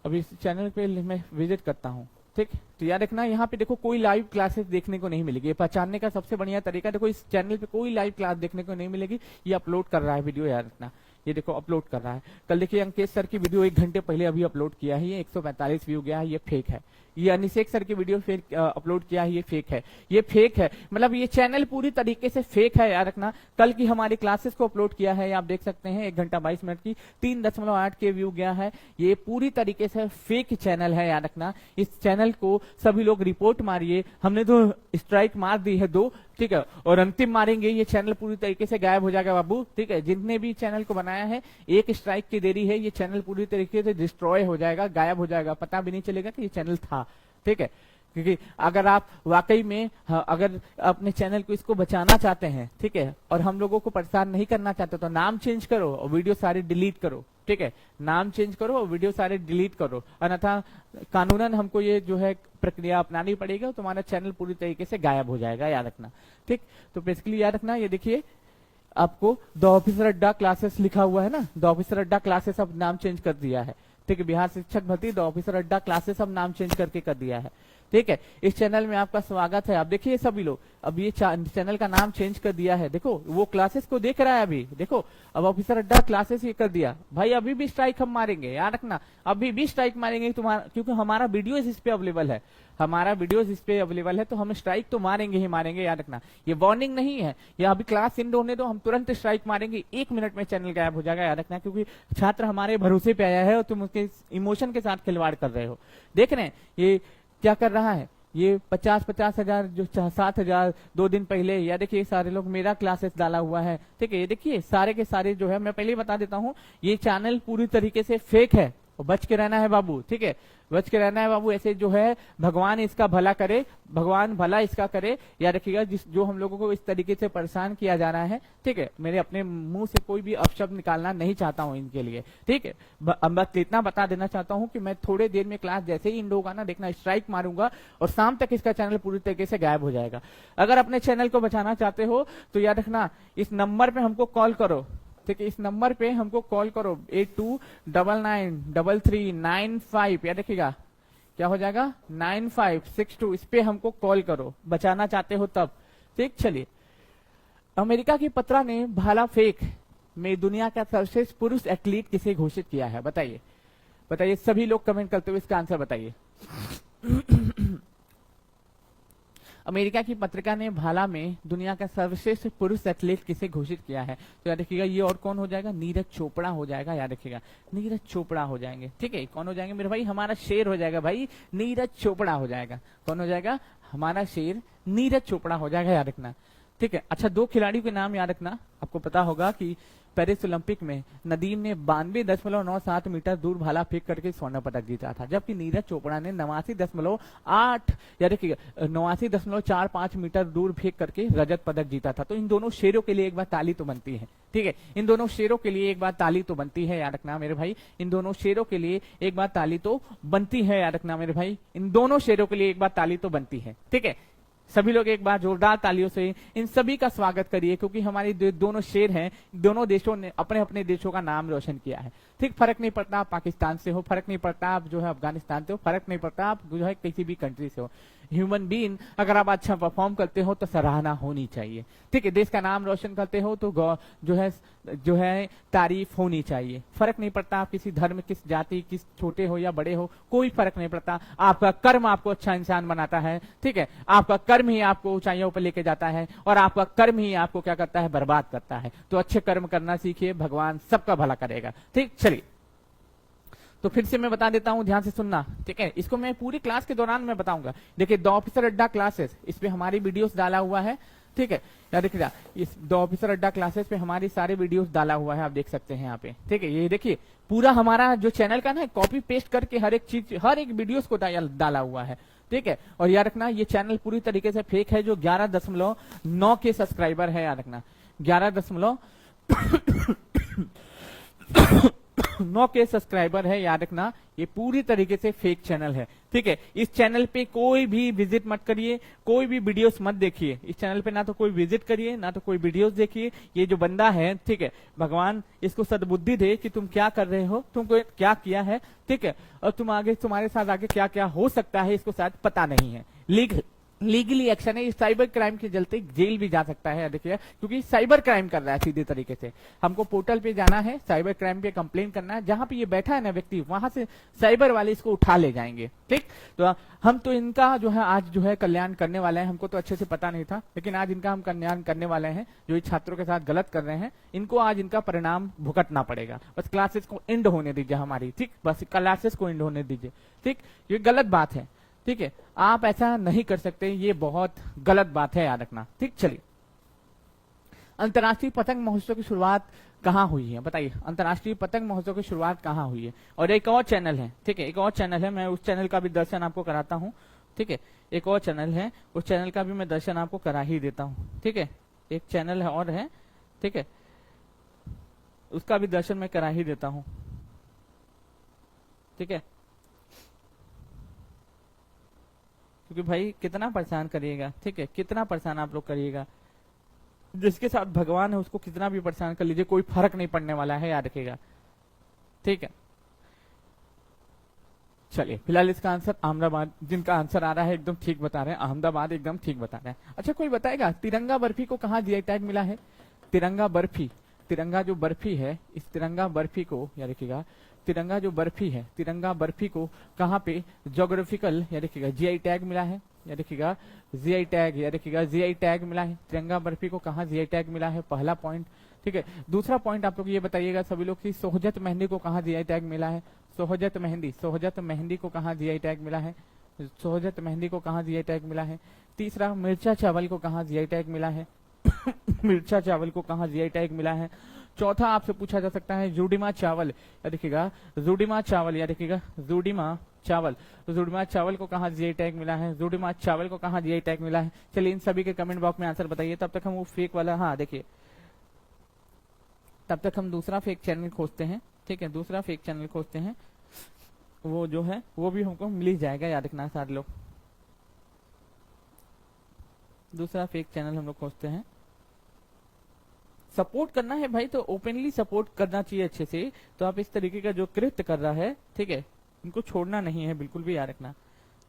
अब इस चैनल पे मैं विजिट करता हूँ। ठीक, तो याद रखना यहाँ पे देखो कोई लाइव क्लासेस देखने को नहीं मिलेगी। ये पहचानने का सबसे बढ़िया तरीका, देखो इस चैनल पे कोई लाइव क्लास देखने को नहीं मिलेगी, ये अपलोड कर रहा है वीडियो, याद रखना, ये देखो अपलोड कर रहा है। कल देखिए अंकेश सर की वीडियो 1 घंटे पहले अभी अपलोड किया है, ये 145 व्यू गया है, ये फेक है। ये अनिशेक सर की वीडियो फेक अपलोड किया है, ये फेक है, ये फेक है, मतलब ये चैनल पूरी तरीके से फेक है याद रखना। कल की हमारी क्लासेस को अपलोड किया है, आप देख सकते हैं 1 घंटा 22 मिनट की 3.8 के व्यू गया है, ये पूरी तरीके से फेक चैनल है याद रखना। इस चैनल को सभी लोग रिपोर्ट मारिए, हमने तो स्ट्राइक मार दी है 2, ठीक है, और अंतिम मारेंगे, ये चैनल पूरी तरीके से गायब हो जाएगा बाबू। ठीक है, जितने भी चैनल को बनाया है, 1 स्ट्राइक की देरी है, ये चैनल पूरी तरीके से डिस्ट्रॉय हो जाएगा, गायब हो जाएगा, पता भी नहीं चलेगा कि ये चैनल था। ठीक है, क्योंकि अगर आप वाकई में अगर अपने चैनल को इसको बचाना चाहते हैं, ठीक है, और हम लोगों को परेशान नहीं करना चाहते, तो नाम चेंज करो और वीडियो सारे डिलीट करो। ठीक है, नाम चेंज करो और वीडियो सारे डिलीट करो, अन्यथा कानूनन हमको ये जो है प्रक्रिया अपनानी पड़ेगी और तुम्हारा चैनल पूरी तरीके से गायब हो जाएगा, याद रखना। ठीक, तो बेसिकली याद रखना, ये देखिए आपको द ऑफिसर अड्डा क्लासेस लिखा हुआ है ना, द ऑफिसर अड्डा क्लासेस अब नाम चेंज कर दिया है। ठीक है, बिहार शिक्षक भर्ती द ऑफिसर अड्डा क्लासेस अब नाम चेंज करके कर दिया है। ठीक है, इस चैनल में आपका स्वागत है। आप देखिए सभी लोग, अब ये चैनल का नाम चेंज कर दिया है, देखो वो क्लासेस को देख रहा है अभी, देखो अब ऑफिसर अड्डा क्लासेस ये कर दिया। भाई अभी भी स्ट्राइक हम मारेंगे, याद रखना, अभी भी स्ट्राइक मारेंगे तुम्हारा, क्योंकि हमारा वीडियो इस पे अवेलेबल है, हमारा वीडियो इस पे अवेलेबल है, तो हम स्ट्राइक तो मारेंगे ही मारेंगे, याद रखना। ये वार्निंग नहीं है, या अभी क्लास एंड होने दो, हम तुरंत स्ट्राइक मारेंगे, 1 मिनट में चैनल गायब हो जाएगा, याद रखना, क्योंकि छात्र हमारे भरोसे पे आया है और तुम उसके इमोशन के साथ खिलवाड़ कर रहे हो। देख रहे हैं ये क्या कर रहा है, ये 50-50 हजार जो 7,000 2 दिन पहले, या देखिए सारे लोग मेरा क्लासेस डाला हुआ है। ठीक है, ये देखिए सारे के सारे जो है, मैं पहले ही बता देता हूँ, ये चैनल पूरी तरीके से फेक है, और बच के रहना है बाबू। ठीक है, बच के रहना है बाबू, ऐसे जो है भगवान इसका भला करे, भगवान भला इसका करे, याद रखिएगा। जो हम लोगों को इस तरीके से परेशान किया जा रहा है, ठीक है, मेरे अपने मुंह से कोई भी अपशब्द निकालना नहीं चाहता हूं इनके लिए। ठीक है, बस इतना बता देना चाहता हूं कि मैं थोड़े देर में क्लास जैसे ही इंड होगा ना, देखना स्ट्राइक मारूंगा और शाम तक इसका चैनल पूरी तरीके से गायब हो जाएगा। अगर अपने चैनल को बचाना चाहते हो तो याद रखना, इस नंबर पे हमको कॉल करो। ठीक है, इस नंबर पे हमको कॉल करो, 82993395, याद रखिएगा क्या हो जाएगा 9562, इस पे हमको कॉल करो, बचाना चाहते हो तब। ठीक, चलिए, अमेरिका की पत्रा ने भाला फेंक में दुनिया का सर्वश्रेष्ठ पुरुष एथलीट किसे घोषित किया है, बताइए। बताइए सभी लोग कमेंट करते हुए इसका आंसर बताइए। अमेरिका की पत्रिका ने भाला में दुनिया का सर्वश्रेष्ठ पुरुष एथलीट किसे घोषित किया है? तो याद रखिएगा ये और कौन हो जाएगा, नीरज चोपड़ा हो जाएगा, याद रखिएगा नीरज चोपड़ा हो जाएंगे। ठीक है, कौन हो जाएंगे मेरे भाई, हमारा शेर हो जाएगा भाई, नीरज चोपड़ा हो जाएगा। कौन हो जाएगा, हमारा शेर नीरज चोपड़ा हो जाएगा, याद रखना। ठीक है, अच्छा 2 खिलाड़ियों के नाम याद रखना। आपको पता होगा कि पेरिस ओलंपिक में नदीम ने 92.97 मीटर दूर भाला फेंक करके स्वर्ण पदक जीता था, जबकि नीरज चोपड़ा ने 89.8 या देखिए 89.45 मीटर दूर फेंक करके रजत पदक जीता था। तो इन दोनों शेरों के लिए एक बार ताली तो बनती है। ठीक है, इन दोनों शेरों के लिए एक बार ताली तो बनती है, याद रखना मेरे भाई, इन दोनों शेरों के लिए एक बार ताली तो बनती है, याद रखना मेरे भाई, इन दोनों शेरों के लिए एक बार ताली तो बनती है। ठीक है, सभी लोग एक बार जोरदार तालियों से इन सभी का स्वागत करिए, क्योंकि हमारे दोनों शेर हैं, दोनों देशों ने अपने अपने देशों का नाम रोशन किया है। ठीक, फर्क नहीं पड़ता आप पाकिस्तान से हो, फर्क नहीं पड़ता आप जो है अफगानिस्तान से हो, फर्क नहीं पड़ता आप जो है किसी भी कंट्री से हो। ह्यूमन बीइंग अगर आप अच्छा परफॉर्म करते हो तो सराहना होनी चाहिए। ठीक है, देश का नाम रोशन करते हो तो जो है तारीफ होनी चाहिए। फर्क नहीं पड़ता आप किसी धर्म, किस जाति, किस छोटे हो या बड़े हो, कोई फर्क नहीं पड़ता। आपका कर्म आपको अच्छा इंसान बनाता है। ठीक है, आपका कर्म ही आपको ऊंचाइयों पर लेके जाता है और आपका कर्म ही आपको क्या करता है, बर्बाद करता है। तो अच्छे कर्म करना सीखिए, भगवान सबका भला करेगा। ठीक, चलिए तो फिर से मैं बता देता हूं, ध्यान से सुनना। ठीक है, इसको मैं पूरी क्लास के दौरान मैं बताऊंगा। देखिए द ऑफिसर अड्डा क्लासेस, इस पे हमारी वीडियोस डाला हुआ है। ठीक है, याद रखिएगा इस द ऑफिसर अड्डा क्लासेस पे हमारी सारे वीडियोस डाला हुआ है, आप देख सकते हैं यहाँ पे। ठीक है, ये देखिए पूरा हमारा जो चैनल का ना कॉपी पेस्ट करके हर एक चीज, हर एक वीडियोस को डाला हुआ है। ठीक है, और याद रखना ये चैनल पूरी तरीके से फेक है। जो 11.9 के सब्सक्राइबर है, याद रखना 11.9 के सब्सक्राइबर है, याद रखना ये पूरी तरीके से फेक चैनल है। ठीक है, इस चैनल पे कोई भी विजिट मत करिए, कोई भी वीडियोस मत देखिए। इस चैनल पे ना तो कोई विजिट करिए, ना तो कोई वीडियोस देखिए। ये जो बंदा है, ठीक है, भगवान इसको सद्बुद्धि दे कि तुम क्या कर रहे हो, तुमको क्या किया है। ठीक है, और तुम्हारे साथ आगे क्या क्या हो सकता है इसको शायद पता नहीं है। लीगली एक्शन है, साइबर क्राइम के चलते जेल भी जा सकता है। देखिए क्योंकि साइबर क्राइम कर रहा है सीधे तरीके से। हमको पोर्टल पे जाना है, साइबर क्राइम पे कंप्लेन करना है, जहां पे ये बैठा है ना व्यक्ति, वहां से साइबर वाले इसको उठा ले जाएंगे। ठीक, तो हम तो इनका जो है आज जो है कल्याण करने वाले हैं। हमको तो अच्छे से पता नहीं था, लेकिन आज इनका हम कल्याण करने वाले हैं। जो छात्रों के साथ गलत कर रहे हैं, इनको आज इनका परिणाम भुगतना पड़ेगा। बस क्लासेस को एंड होने दीजिए हमारी। ठीक, बस क्लासेस को एंड होने दीजिए। ठीक, ये गलत बात है। ठीक है, आप ऐसा नहीं कर सकते, ये बहुत गलत बात है, याद रखना। ठीक, चलिए अंतर्राष्ट्रीय पतंग महोत्सव की शुरुआत कहाँ हुई है, बताइए। अंतर्राष्ट्रीय पतंग महोत्सव की शुरुआत कहाँ हुई है? और एक और चैनल है, ठीक है, एक और चैनल है, मैं उस चैनल का भी दर्शन आपको कराता हूँ। ठीक है, एक और चैनल है, उस चैनल का भी मैं दर्शन आपको करा ही देता हूँ। ठीक है, एक चैनल है और है, ठीक है, उसका भी दर्शन मैं करा ही देता हूँ। ठीक है, क्योंकि भाई कितना परेशान करिएगा। ठीक है, कितना परेशान आप लोग करिएगा, जिसके साथ भगवान है उसको कितना भी परेशान कर लीजिए, कोई फर्क नहीं पड़ने वाला है, याद रखिएगा। ठीक है, चलिए फिलहाल इसका आंसर अहमदाबाद, जिनका आंसर आ रहा है एकदम ठीक बता रहे हैं, अहमदाबाद एकदम ठीक बता रहे हैं। अच्छा कोई बताएगा तिरंगा बर्फी को कहाँ जीआई टैग मिला है? तिरंगा बर्फी, तिरंगा जो बर्फी है, इस तिरंगा बर्फी को याद रखिएगा, तिरंगा जो बर्फी है, तिरंगा बर्फी को कहाँ पे जोग्राफिकल याद रखिएगा जीआई टैग मिला है, याद रखिएगा जीआई टैग, याद रखिएगा जीआई टैग मिला है। तिरंगा बर्फी को कहाँ जीआई टैग मिला है, पहला पॉइंट। ठीक है, दूसरा पॉइंट आप लोग ये बताइएगा सभी लोग की सोहजत मेहंदी को कहाँ जीआई टैग मिला है? सोहजत मेहंदी, सोहजत मेहंदी को कहाँ जीआई टैग मिला है? सोहजत मेहंदी को कहाँ जीआई टैग मिला है? तीसरा मिर्चा चावल को कहाँ जीआई टैग मिला है? मिर्चा चावल को कहाँ जीआई टैग मिला है? चौथा आपसे पूछा जा सकता है जूडीमा चावल, याद रखिएगा जूडीमा चावल, याद रखिएगा जूडीमा चावल, जूडीमा चावल को कहाँ जीआई टैग मिला है? जूडीमा चावल को कहाँ जीआई टैग मिला है? चलिए इन सभी के कमेंट बॉक्स में आंसर बताइए, तब तक हम वो फेक वाला, हाँ देखिए, तब तक हम दूसरा फेक चैनल खोजते हैं। ठीक है, दूसरा फेक चैनल खोजते हैं, वो जो है वो भी हमको मिल ही जाएगा, याद रखना सारे लोग। दूसरा फेक चैनल हम लोग खोजते हैं। सपोर्ट करना है भाई तो ओपनली सपोर्ट करना चाहिए अच्छे से। तो आप इस तरीके का जो कृत्य कर रहा है, ठीक है, उनको छोड़ना नहीं है, बिल्कुल भी याद रखना।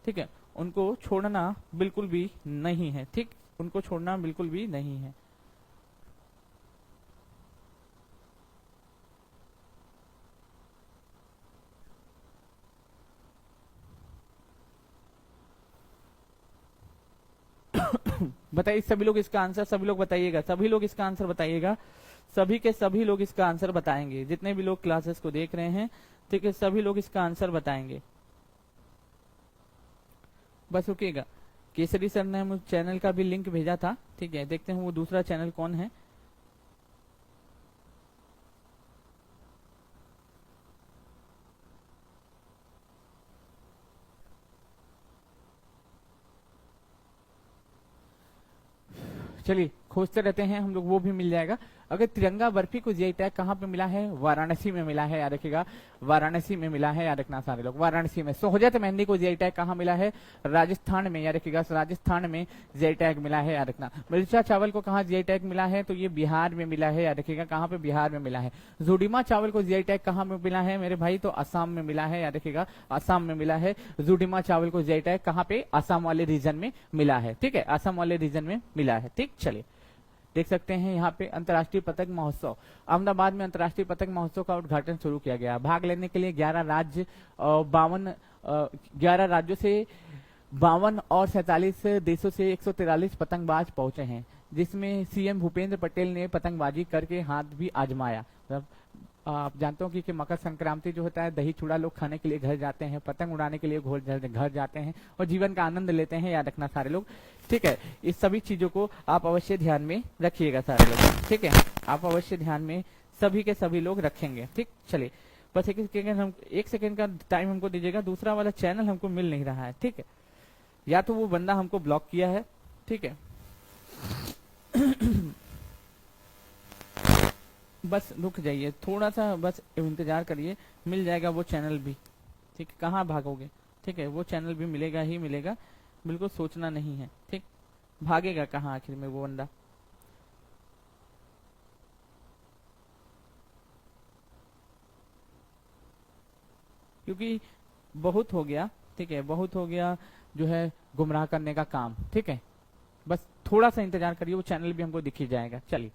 ठीक है, उनको छोड़ना बिल्कुल भी नहीं है। ठीक, उनको छोड़ना बिल्कुल भी नहीं है। बताइए सभी लोग इसका आंसर, सभी लोग बताइएगा, सभी लोग इसका आंसर बताइएगा, सभी के सभी लोग इसका आंसर बताएंगे, जितने भी लोग क्लासेस को देख रहे हैं, ठीक है, सभी लोग इसका आंसर बताएंगे। बस रुकिएगा, केसरी सर ने मुझे चैनल का भी लिंक भेजा था, ठीक है, देखते हैं वो दूसरा चैनल कौन है। चलिए खोजते रहते हैं हम लोग, वो भी मिल जाएगा। अगर तिरंगा बर्फी को जीआई टैग कहाँ पे मिला है? वाराणसी में मिला है, याद रखिएगा, वाराणसी में मिला है, याद रखना सारे लोग, वाराणसी में। सोहजत मेहंदी को जीआई टैग कहाँ मिला है? राजस्थान में, याद रखिएगा, राजस्थान में जीआई टैग मिला है, याद रखना। मिर्चा चावल को कहाँ जीआई टैग मिला है? तो ये बिहार में मिला है, याद रखिएगा, कहाँ पे? बिहार में मिला है। जुडिमा चावल को जीआई टैग कहाँ में मिला है मेरे भाई? तो असम में मिला है, याद रखिएगा, असम में मिला है। जुडिमा चावल को जीआई टैग कहाँ पे? असम वाले रीजन में मिला है, ठीक है, असम वाले रीजन में मिला है, ठीक। चलिए देख सकते हैं यहाँ पे अंतर्राष्ट्रीय पतंग महोत्सव, अहमदाबाद में अंतर्राष्ट्रीय पतंग महोत्सव का उद्घाटन शुरू किया गया। भाग लेने के लिए 11 राज्य 11 राज्यों से 52 और 47 देशों से 143 पतंगबाज पहुंचे हैं, जिसमें सीएम भूपेंद्र पटेल ने पतंगबाजी करके हाथ भी आजमाया। आप जानते हो कि मकर संक्रांति जो होता है, दही चूड़ा लोग खाने के लिए घर जाते हैं, पतंग उड़ाने के लिए घर जाते हैं और जीवन का आनंद लेते हैं, याद रखना सारे लोग, ठीक है। इस सभी चीजों को आप अवश्य ध्यान में रखिएगा सारे लोग, ठीक है, आप अवश्य ध्यान में सभी के सभी लोग रखेंगे, ठीक। चलिए बस एक सेकेंड का टाइम हमको दीजिएगा, दूसरा वाला चैनल हमको मिल नहीं रहा है, ठीक है, या तो वो बंदा हमको ब्लॉक किया है, ठीक है। बस रुक जाइए थोड़ा सा, बस इंतजार करिए, मिल जाएगा वो चैनल भी, ठीक है, कहाँ भागोगे, ठीक है, वो चैनल भी मिलेगा ही मिलेगा, बिल्कुल सोचना नहीं है, ठीक, भागेगा कहाँ आखिर में वो बंदा। क्योंकि बहुत हो गया, ठीक है, बहुत हो गया जो है गुमराह करने का काम, ठीक है, बस थोड़ा सा इंतजार करिए, वो चैनल भी हमको दिख ही जाएगा। चलिए,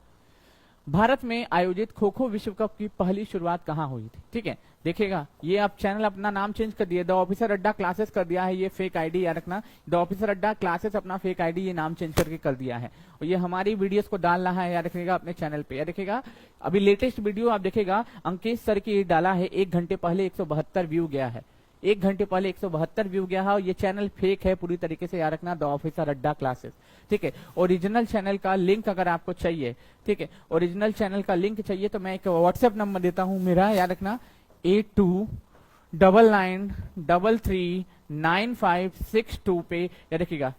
भारत में आयोजित खो खो विश्व कप की पहली शुरुआत कहाँ हुई थी? ठीक है, देखिएगा, ये आप चैनल अपना नाम चेंज कर दिया, द ऑफिसर अड्डा क्लासेस कर दिया है, ये फेक आईडी याद रखना, द ऑफिसर अड्डा क्लासेस अपना फेक आईडी ये नाम चेंज करके कर दिया है, और ये हमारी वीडियोस को डाल रहा है, याद रखिएगा, अपने चैनल पे, याद रखिएगा। अभी लेटेस्ट वीडियो आप देखेगा, अंकेश सर की डाला है, 1 घंटे पहले 172 व्यू गया है, 1 घंटे पहले 172 व्यू गया है, और ये चैनल फेक है पूरी तरीके से, याद रखना, द ऑफिसर अड्डा क्लासेस, ठीक है। ओरिजिनल चैनल का लिंक अगर आपको चाहिए, ठीक है, ओरिजिनल चैनल का लिंक चाहिए तो मैं एक व्हाट्सएप नंबर देता हूं मेरा, याद रखना, 8299339562 पे, याद रखिएगा,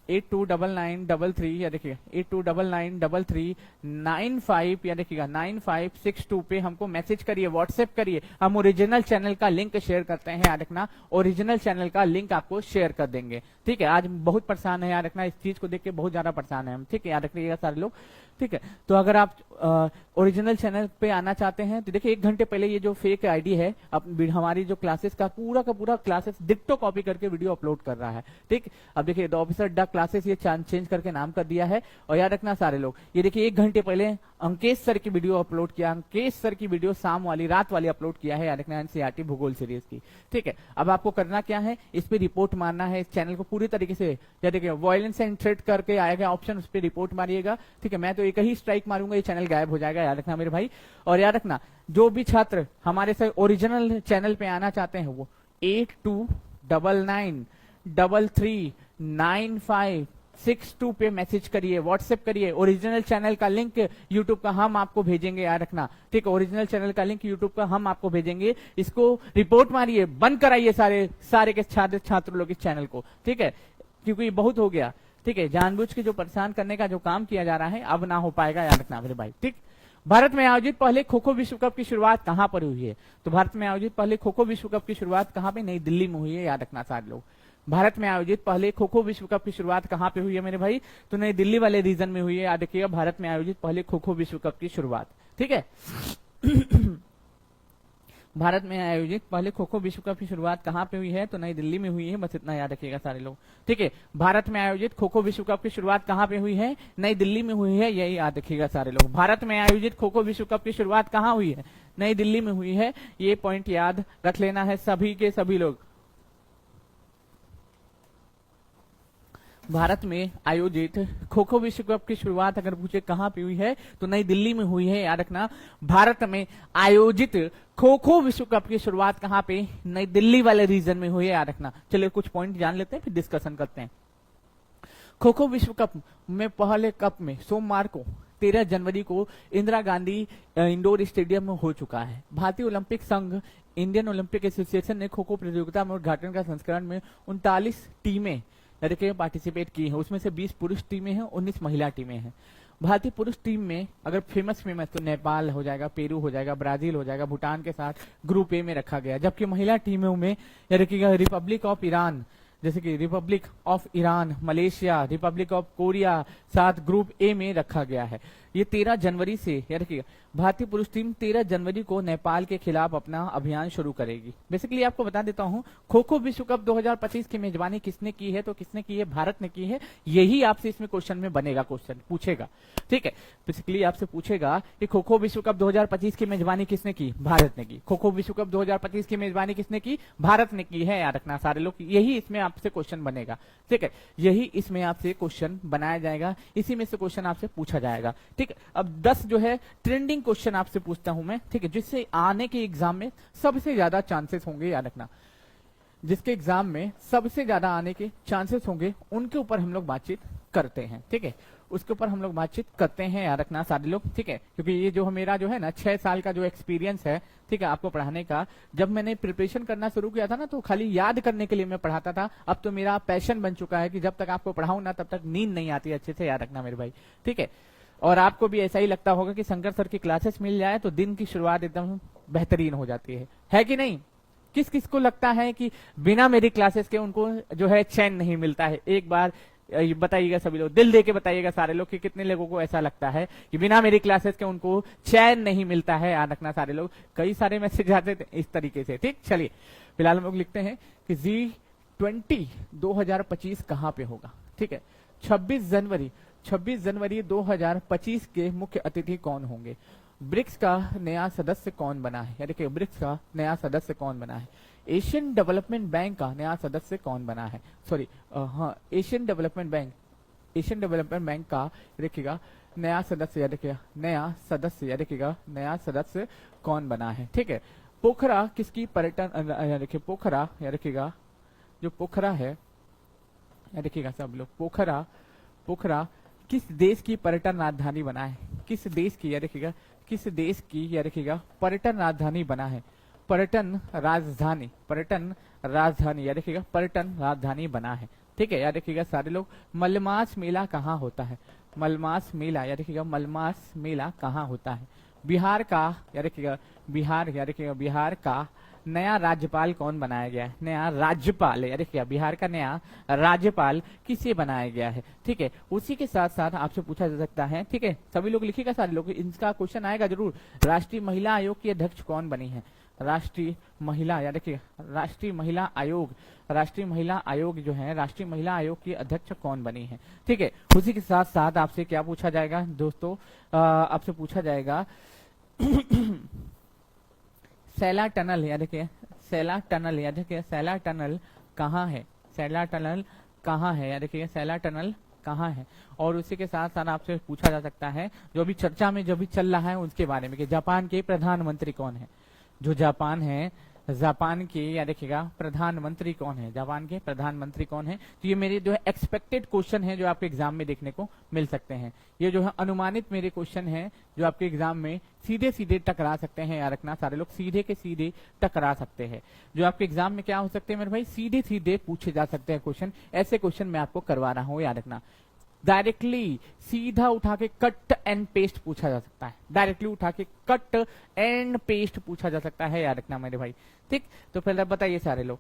829933, याद रखिएगा, 82993395, याद रखिएगा, 9562 पे हमको मैसेज करिए, व्हाट्सएप करिए, हम ओरिजिनल चैनल का लिंक शेयर करते हैं, याद रखना, ओरिजिनल चैनल का लिंक आपको शेयर कर देंगे, ठीक है। आज बहुत परेशान है, याद रखना, इस चीज को देख के बहुत ज्यादा परेशान है हम, ठीक है, याद रखिएगा सारे लोग, ठीक है। तो अगर आप ओरिजिनल चैनल पे आना चाहते हैं तो देखिए, 1 घंटे पहले ये जो फेक आईडी है, हमारी जो क्लासेस का पूरा क्लासेस डिक्टो कॉपी करके वीडियो अपलोड कर रहा है, ठीक। अब देखिए, द ऑफिसर अड्डा क्लासेस ये चेंज करके नाम कर दिया है, और याद रखना सारे लोग, ये देखिए 1 घंटे पहले अंकेश सर की वीडियो अपलोड किया, अंकेश सर की वीडियो शाम वाली, रात वाली अपलोड किया है, याद रखना, एनसीईआरटी भूगोल सीरीज की, ठीक है। अब आपको करना क्या है, इस पे रिपोर्ट मारना है, इस चैनल को पूरी तरीके से, याद रखिए, वायलेंस एंड थ्रेट करके आएगा ऑप्शन, उस पर रिपोर्ट मारिएगा, ठीक है। मैं तो एक ही स्ट्राइक मारूंगा, ये चैनल गायब हो जाएगा, याद रखना मेरे भाई। और याद रखना, जो भी छात्र हमारे से ओरिजिनल चैनल पे आना चाहते हैं वो 8299339562 पे मैसेज करिए, व्हाट्सएप करिए, ओरिजिनल चैनल का लिंक यूट्यूब का हम आपको भेजेंगे, याद रखना, ठीक है, ओरिजिनल चैनल का लिंक यूट्यूब का हम आपको भेजेंगे, इसको रिपोर्ट मारिए, बंद कराइए सारे के छात्र लोग इस चैनल को, ठीक है, क्योंकि बहुत हो गया, ठीक है, जानबूझ के जो परेशान करने का जो काम किया जा रहा है अब ना हो पाएगा, याद रखना मेरे भाई, ठीक। भारत में आयोजित पहले खो खो विश्व कप की शुरुआत कहां पर हुई है? तो भारत में आयोजित पहले खो खो विश्व कप की शुरुआत कहां पे? नई दिल्ली में हुई है, याद रखना सारे लोग। भारत में आयोजित पहले खो खो विश्व कप की शुरुआत कहां पे हुई है मेरे भाई? तो नई दिल्ली वाले रीजन में हुई है, याद रखिएगा, भारत में आयोजित पहले खो खो विश्व कप की शुरुआत, ठीक है। भारत में आयोजित पहले खो खो विश्व कप की शुरुआत कहां पे हुई है? तो नई दिल्ली में हुई है, बस इतना याद रखिएगा सारे लोग, ठीक है। भारत में आयोजित खो खो विश्व कप की शुरुआत कहां पे हुई है? नई दिल्ली में हुई है, यही याद रखिएगा सारे लोग। भारत में आयोजित खो खो विश्व कप की शुरुआत कहां हुई है? नई दिल्ली में हुई है, ये पॉइंट याद रख लेना है सभी के सभी लोग। भारत में आयोजित खो खो विश्व कप की शुरुआत अगर पूछे कहाँ पे हुई है तो नई दिल्ली में हुई है, याद रखना। भारत में आयोजित खो खो विश्व कप की शुरुआत कहाँ पे, नई दिल्ली वाले रीजन में हुई है, याद रखना। चलिए कुछ पॉइंट जान लेते हैं फिर डिस्कशन करते हैं। खो खो विश्व कप में पहले कप में सोमवार को 13 जनवरी को इंदिरा गांधी इंडोर स्टेडियम में हो चुका है। भारतीय ओलंपिक संघ, इंडियन ओलंपिक एसोसिएशन ने खो खो प्रतियोगिता में उद्घाटन का संस्करण में 39 टीमें लड़के पार्टिसिपेट की हैं। उसमें से 20 पुरुष टीमें हैं, 19 महिला टीमें हैं। भारतीय पुरुष टीम में अगर फेमस तो नेपाल हो जाएगा, पेरू हो जाएगा, ब्राजील हो जाएगा, भूटान के साथ ग्रुप ए में रखा गया। जबकि महिला टीमों में रखिएगा रिपब्लिक ऑफ ईरान, जैसे कि Republic of Iran, Malaysia, Republic of Korea साथ ग्रुप ए में रखा गया है। ये 13 जनवरी से, याद रखिएगा, भारतीय पुरुष टीम 13 जनवरी को नेपाल के खिलाफ अपना अभियान शुरू करेगी। बेसिकली आपको बता देता हूं, खो खो विश्व कप 2025 की मेजबानी किसने की है, तो किसने की है, भारत ने की है। यही आपसे इसमें क्वेश्चन में बनेगा, क्वेश्चन पूछेगा, ठीक है। बेसिकली आपसे पूछेगा कि खो खो विश्व कप 2025 की मेजबानी किसने की, भारत ने की। खो खो विश्व कप 2025 की मेजबानी किसने की, भारत ने की है, याद रखना सारे लोग। यही इसमें आपसे क्वेश्चन बनेगा, ठीक है। यही इसमें आपसे क्वेश्चन बनाया जाएगा, इसी में से क्वेश्चन आपसे पूछा जाएगा, ठीक है। अब 10 जो है ट्रेंडिंग क्वेश्चन आपसे पूछता हूं मैं, ठीक है, जिससे आने के एग्जाम में सबसे ज्यादा चांसेस होंगे, याद रखना। जिसके एग्जाम में सबसे ज्यादा आने के चांसेस होंगे उनके ऊपर हम लोग बातचीत करते हैं, ठीक है। उसके ऊपर हम लोग बातचीत करते हैं, याद रखना सारे लोग, ठीक है। क्योंकि ये जो मेरा जो है ना 6 साल का जो एक्सपीरियंस है, ठीक है, आपको पढ़ाने का। जब मैंने प्रिपरेशन करना शुरू किया था ना तो खाली याद करने के लिए मैं पढ़ाता था। अब तो मेरा पैशन बन चुका है कि जब तक आपको पढ़ाऊं ना तब तक नींद नहीं आती, अच्छे से याद रखना मेरे भाई, ठीक है। और आपको भी ऐसा ही लगता होगा कि शंकर सर की क्लासेस मिल जाए तो दिन की शुरुआत एकदम बेहतरीन हो जाती है कि नहीं। किस किस को लगता है कि बिना मेरी क्लासेस के उनको जो है चैन नहीं मिलता है, एक बार बताइएगा सभी लोग, दिल दे के बताइएगा सारे लोग कि कितने लोगों को ऐसा लगता है कि बिना मेरी क्लासेस के उनको चैन नहीं मिलता है, याद रखना सारे लोग। कई सारे मैसेज आते थे इस तरीके से, ठीक। चलिए फिलहाल हम लोग लिखते हैं कि G20 2025 कहां पे होगा, ठीक है। 26 जनवरी 2025 के मुख्य अतिथि कौन होंगे। ब्रिक्स का नया सदस्य कौन बना है, देखिए ब्रिक्स का नया सदस्य कौन बना है। एशियन डेवलपमेंट बैंक का नया सदस्य कौन बना है, सॉरी हाँ, एशियन डेवलपमेंट बैंक का देखिएगा नया सदस्य, याद रखिएगा नया सदस्य कौन बना है, ठीक है। पोखरा किसकी पर्यटन, देखिए पोखरा, याद रखिएगा जो पोखरा है, याद रखिएगा सब लोग, पोखरा किस देश की पर्यटन राजधानी बना है, किस देश की, याद रखिएगा किस देश की, याद रखिएगा पर्यटन राजधानी बना है, पर्यटन राजधानी, याद रखिएगा पर्यटन राजधानी बना है, ठीक है। याद रखिएगा सारे लोग। मलमास मेला कहाँ होता है, मलमास मेला, याद रखिएगा मलमास मेला कहाँ होता है। बिहार का, याद रखिएगा बिहार का नया राज्यपाल कौन बनाया गया है, नया राज्यपाल, याद रखिएगा बिहार का नया राज्यपाल किसे बनाया गया है, ठीक है। उसी के साथ साथ आपसे पूछा जा सकता है, ठीक है, सभी लोग लिखिएगा सारे लोग, इनका क्वेश्चन आएगा जरूर। राष्ट्रीय महिला आयोग की अध्यक्ष कौन बनी है, राष्ट्रीय महिला, याद रखिएगा राष्ट्रीय महिला आयोग जो है, राष्ट्रीय महिला आयोग की अध्यक्ष कौन बनी है, ठीक है। उसी के साथ साथ आपसे क्या पूछा जाएगा दोस्तों, आपसे पूछा जाएगा सैला टनल, याद रखिए सैला टनल कहाँ है, याद रखिए सैला टनल कहाँ है। और उसी के साथ साथ आपसे पूछा जा सकता है जो भी चर्चा में जो भी चल रहा है उसके बारे में कि जापान के प्रधानमंत्री कौन है, जो जापान के, याद रखिएगा प्रधानमंत्री कौन है, जापान के प्रधानमंत्री कौन है। तो ये मेरे जो है एक्सपेक्टेड क्वेश्चन है जो आपके एग्जाम में देखने को मिल सकते हैं। ये जो है अनुमानित मेरे क्वेश्चन है जो आपके एग्जाम में सीधे टकरा सकते हैं, याद रखना सारे लोग, सीधे के सीधे टकरा सकते हैं। जो आपके एग्जाम में क्या हो सकते हैं मेरे भाई, सीधे पूछे जा सकते हैं क्वेश्चन। ऐसे क्वेश्चन मैं आपको करवा रहा हूँ, याद रखना। डायरेक्टली सीधा उठा के कट एंड पेस्ट पूछा जा सकता है, पूछा जा सकता है, याद रखना मेरे भाई, ठीक। तो पहले बताइए सारे लोग,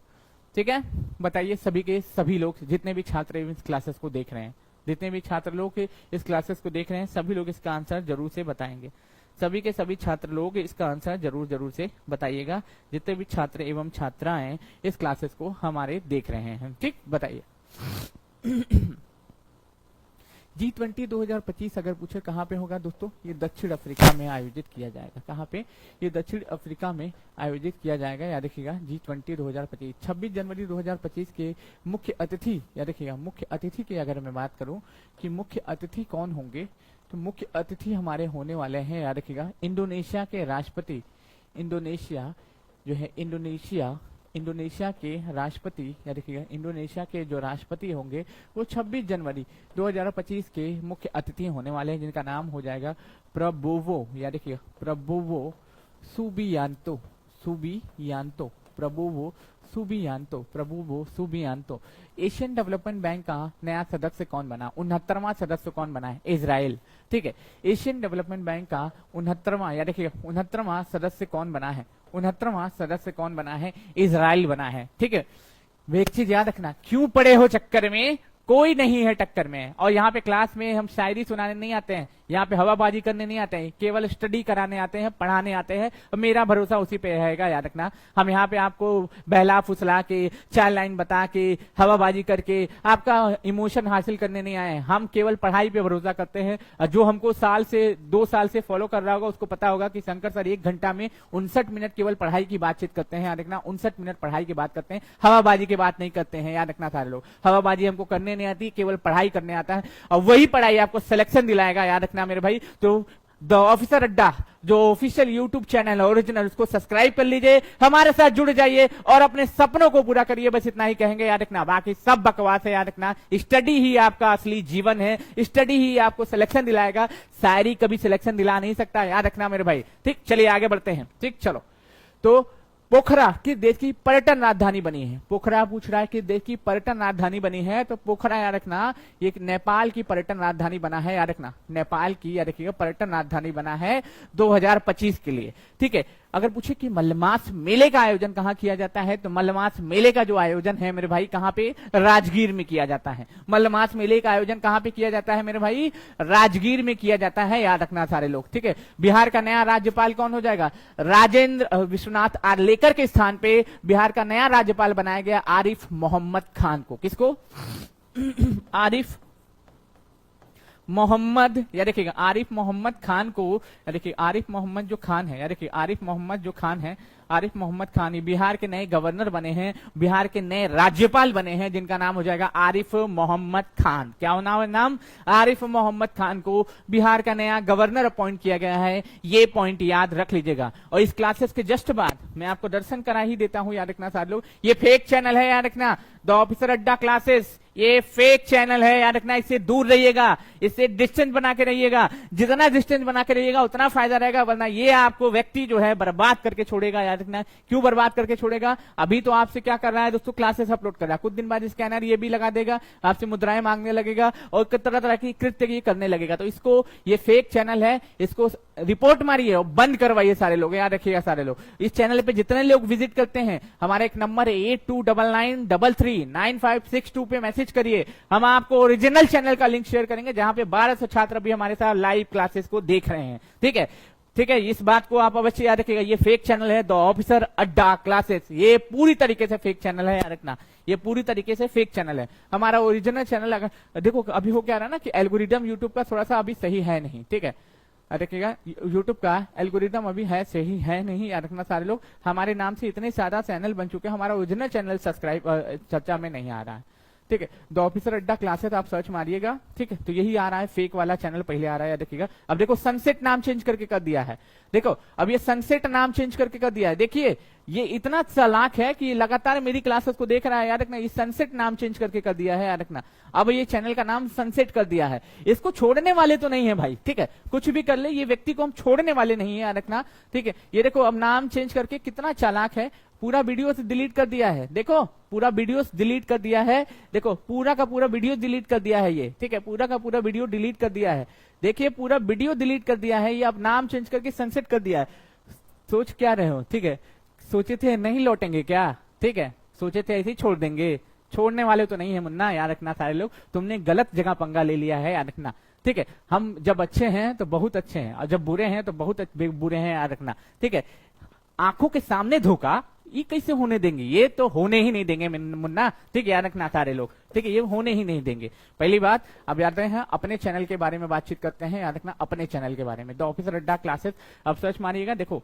ठीक है, बताइए सभी के सभी लोग, जितने भी छात्र इस क्लासेस को देख रहे हैं, जितने भी छात्र लोग इस क्लासेस को देख रहे हैं, सभी लोग इसका आंसर जरूर से बताएंगे। सभी के सभी छात्र लोग इसका आंसर जरूर से बताइएगा, जितने भी छात्र एवं छात्राएं इस क्लासेस को हमारे देख रहे हैं, ठीक। बताइए G20 2025 अगर पूछे कहाँ पे होगा दोस्तों, ये दक्षिण अफ्रीका में आयोजित किया जाएगा। कहाँ पे? ये दक्षिण अफ्रीका में आयोजित किया जाएगा। याद रखिएगा G20 2025। 26 जनवरी 2025 के मुख्य अतिथि, याद रखिएगा मुख्य अतिथि की अगर मैं बात करूं कि मुख्य अतिथि कौन होंगे, तो मुख्य अतिथि हमारे होने वाले हैं, याद रखिएगा इंडोनेशिया के राष्ट्रपति, इंडोनेशिया जो है इंडोनेशिया के राष्ट्रपति, याद रखिएगा इंडोनेशिया के जो राष्ट्रपति होंगे वो 26 जनवरी 2025 के मुख्य अतिथि होने वाले हैं, जिनका नाम हो जाएगा प्रबोवो, याद रखिएगा Prabowo Subianto, Prabowo Subianto. Asian development bank का नया सदस्य कौन बना? 69वां सदस्य कौन बना है? इजराइल। ठीक है, एशियन डेवलपमेंट बैंक का 69वां, याद रखिएगा 69वां सदस्य कौन बना है? 69वां सदस्य कौन बना है? इजराइल बना है। ठीक है, एक चीज याद रखना, क्यों पड़े हो चक्कर में, कोई नहीं है टक्कर में। और यहाँ पे क्लास में हम शायरी सुनाने नहीं आते हैं, यहाँ पे हवाबाजी करने नहीं आते हैं, केवल स्टडी कराने आते हैं, पढ़ाने आते हैं, और मेरा भरोसा उसी पे रहेगा। याद रखना, हम यहाँ पे आपको बहला फुसला के, 4 लाइन बता के, हवाबाजी करके आपका इमोशन हासिल करने नहीं आए हैं। हम केवल पढ़ाई पे भरोसा करते हैं। जो हमको 2 साल से फॉलो कर रहा होगा उसको पता होगा कि शंकर सर 1 घंटा में 59 मिनट केवल पढ़ाई की बातचीत करते हैं। याद रखना, 59 मिनट पढ़ाई की बात करते हैं, हवाबाजी की बात नहीं करते हैं। याद रखना सारे लोग, हवाबाजी हमको करने नहीं आती, केवल पढ़ाई करने आता है, और वही पढ़ाई आपको सिलेक्शन दिलाएगा। याद रखना मेरे भाई, तो द ऑफिसर अड्डा जो ऑफिशियल यूट्यूब चैनल है ओरिजिनल, उसको सब्सक्राइब कर लीजिए, हमारे साथ जुड़ जाइए और अपने सपनों को पूरा करिए। बस इतना ही कहेंगे। याद रखना, बाकी सब बकवास है। याद रखना, स्टडी ही आपका असली जीवन है, स्टडी ही आपको सिलेक्शन दिलाएगा, शायरी कभी सिलेक्शन दिला नहीं सकता। याद रखना मेरे भाई। ठीक, चलिए आगे बढ़ते हैं। ठीक, चलो। तो पोखरा किस देश की पर्यटन राजधानी बनी है? पोखरा पूछ रहा है किस देश की पर्यटन राजधानी बनी है, तो पोखरा याद रखना एक नेपाल की पर्यटन राजधानी बना है। याद रखना, नेपाल की, याद रखिएगा पर्यटन राजधानी बना है 2025 के लिए। ठीक है, अगर पूछे कि मलमास मेले का आयोजन कहाँ किया जाता है, तो मलमास मेले का जो आयोजन है मेरे भाई कहाँ पे? राजगीर में किया जाता है। मलमास मेले का आयोजन कहाँ पे किया जाता है मेरे भाई? राजगीर में किया जाता है। याद रखना सारे लोग। ठीक है, बिहार का नया राज्यपाल कौन हो जाएगा? राजेंद्र विश्वनाथ आर्लेकर के स्थान पे बिहार का नया राज्यपाल बनाया गया आरिफ मोहम्मद खान को। किसको? आरिफ मोहम्मद, या देखिएगा आरिफ मोहम्मद खान को। देखिए आरिफ मोहम्मद जो खान है, या देखिए आरिफ मोहम्मद जो खान है, आरिफ मोहम्मद खान बिहार के नए गवर्नर बने हैं, बिहार के नए राज्यपाल बने हैं, जिनका नाम हो जाएगा आरिफ मोहम्मद खान। क्या होना है नाम? आरिफ मोहम्मद खान को बिहार का नया गवर्नर अपॉइंट किया गया है। ये पॉइंट याद रख लीजिएगा। और इस क्लासेस के जस्ट बाद मैं आपको दर्शन करा ही देता हूं। याद रखना सारे लोग, ये फेक चैनल है। याद रखना, द ऑफिसर अड्डा क्लासेस ये फेक चैनल है। याद रखना, इससे दूर रहिएगा, इससे डिस्टेंस बना के रहिएगा। जितना डिस्टेंस बना के रहिएगा उतना फायदा रहेगा, वरना ये आपको व्यक्ति जो है बर्बाद करके छोड़ेगा। याद रखना, क्यों बर्बाद करके छोड़ेगा? अभी तो आपसे क्या कर रहा है दोस्तों? क्लासेस अपलोड कर रहा है, कुछ दिन बाद स्कैनर ये भी लगा देगा, आपसे मुद्राएं मांगने लगेगा और तरह तरह की कृत्य ये करने लगेगा। तो इसको, ये फेक चैनल है, इसको रिपोर्ट मारिए और बंद करवाइए सारे लोग। याद रखिएगा सारे लोग, इस चैनल पे जितने लोग विजिट करते हैं, हमारा एक नंबर है 8299339562 पे मैसेज करिए। हम आपको ओरिजिनल चैनल का लिंक शेयर करेंगे, जहां पे 1200 छात्र भी हमारे साथ लाइव क्लासेस को देख रहे हैं। ठीक है, ठीक है, इस बात को आप अवश्य याद रखिएगा। ये फेक चैनल है द ऑफिसर अड्डा क्लासेस, ये पूरी तरीके से फेक चैनल है। याद रखना, ये पूरी तरीके से फेक चैनल है। हमारा ओरिजिनल चैनल, अगर देखो अभी हो क्या रहा है ना कि एल्गोरिदम यूट्यूब का थोड़ा सा अभी सही है नहीं। ठीक है, देखिएगा यूट्यूब का एल्गोरिदम अभी है सही है नहीं। याद रखना सारे लोग, हमारे नाम से इतने ज्यादा चैनल बन चुके हैं, हमारा ओरिजिनल चैनल सब्सक्राइब चर्चा में नहीं आ रहा है। ठीक है, द ऑफिसर अड्डा क्लासेस आप सर्च मारिएगा। ठीक है, तो यही आ रहा है, फेक वाला चैनल पहले आ रहा है। देखिएगा, अब देखो सनसेट नाम चेंज करके कर दिया है। देखो अब ये सनसेट नाम चेंज करके कर दिया है। देखिए ये इतना चालाक है कि लगातार मेरी क्लासेस को देख रहा है। याद रखना, ये सनसेट नाम चेंज करके कर दिया है। याद रखना, अब ये चैनल का नाम सनसेट कर दिया है। इसको छोड़ने वाले तो नहीं है भाई। ठीक है, कुछ भी कर ले, ये व्यक्ति को हम छोड़ने वाले नहीं है। याद रखना, ठीक है। ये देखो अब नाम चेंज करके कितना चालाक है, पूरा वीडियो डिलीट कर दिया है। देखो पूरा वीडियो डिलीट कर दिया है। देखो पूरा का पूरा वीडियो डिलीट कर दिया है ये। ठीक है, पूरा का पूरा वीडियो डिलीट कर दिया है। देखिए पूरा वीडियो डिलीट कर दिया है ये, अब नाम चेंज करके सनसेट कर दिया है। सोच क्या रहे हो? ठीक है, सोचे थे नहीं लौटेंगे क्या? ठीक है, सोचे थे ऐसे ही छोड़ देंगे, छोड़ने वाले तो नहीं है मुन्ना। याद रखना सारे लोग, तुमने गलत जगह पंगा ले लिया है। याद रखना, ठीक है। हम जब अच्छे हैं तो बहुत अच्छे हैं, और जब बुरे हैं तो बहुत बुरे हैं। याद रखना, ठीक है। आंखों के सामने धोखा, ये कैसे होने देंगे, ये तो होने ही नहीं देंगे मुन्ना, ठीक है, याद रखना सारे लोग, ठीक है, ये होने ही नहीं देंगे। पहली बात, अब याद रहे हैं अपने चैनल के बारे में बातचीत करते हैं, याद रखना अपने चैनल के बारे में, द ऑफिसर अड्डा क्लासेस। अब सर्च मारिएगा, देखो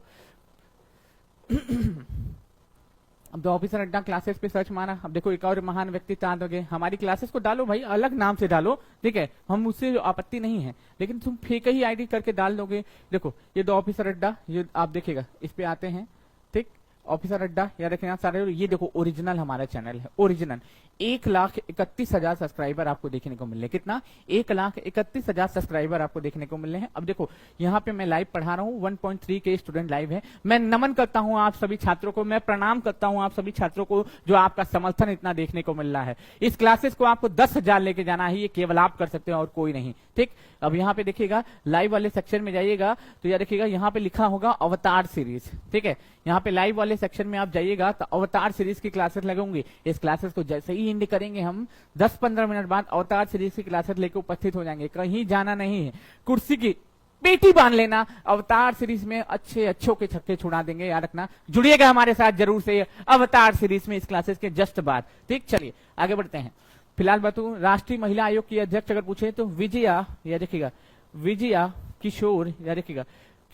अब द ऑफिसर अड्डा क्लासेस पे सर्च मारा, अब देखो एक और महान व्यक्ति चांद हो गए, हमारी क्लासेस को डालो भाई, अलग नाम से डालो, ठीक है, हम उससे आपत्ति नहीं है, लेकिन तुम फेक ही आईडी करके डाल दोगे। देखो ये द ऑफिसर अड्डा, ये आप देखिएगा, इस पे आते हैं, ठीक, ऑफिसर अड्डा, या देखें सारे, ये देखो ओरिजिनल हमारा चैनल है, ओरिजिनल 1,31,000 सब्सक्राइबर आपको देखने को मिल रहे, कितना, 1,31,000 सब्सक्राइबर आपको देखने को मिल रहे हैं। अब देखो यहाँ पे मैं लाइव पढ़ा रहा हूँ, 1.3 के स्टूडेंट लाइव है। मैं नमन करता हूँ आप सभी छात्रों को, मैं प्रणाम करता हूँ आप सभी छात्रों को, जो आपका समर्थन इतना देखने को मिल रहा है। इस क्लासेस को आपको 10,000 लेके जाना है, ये केवल आप कर सकते हो और कोई नहीं, ठीक। अब यहाँ पे देखिएगा, लाइव वाले सेक्शन में जाइएगा तो यह देखिएगा, यहाँ पे लिखा होगा अवतार सीरीज, ठीक है, यहाँ पे लाइव वाले सेक्शन में आप जाइएगा तो अवतार सीरीज की क्लासेस लगेंगी। इस क्लासेस को जैसे ही एंड करेंगे हम 10-15 मिनट बाद अवतार सीरीज की क्लासेस लेकर उपस्थित हो जाएंगे, कहीं जाना नहीं है, कुर्सी की पेटी बांध लेना, अवतार सीरीज में अच्छों के छक्के छुड़ा देंगे, याद रखना, जुड़िएगा हमारे साथ जरूर से अवतार सीरीज में इस क्लासेस के जस्ट बाद, ठीक। चलिए आगे बढ़ते हैं। फिलहाल बताऊं, राष्ट्रीय महिला आयोग की अध्यक्ष अगर पूछे तो विजया, या देखिएगा विजया किशोर, या देखिएगा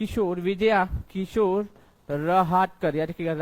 किशोर, विजया किशोर रहाटकर, या देखिएगा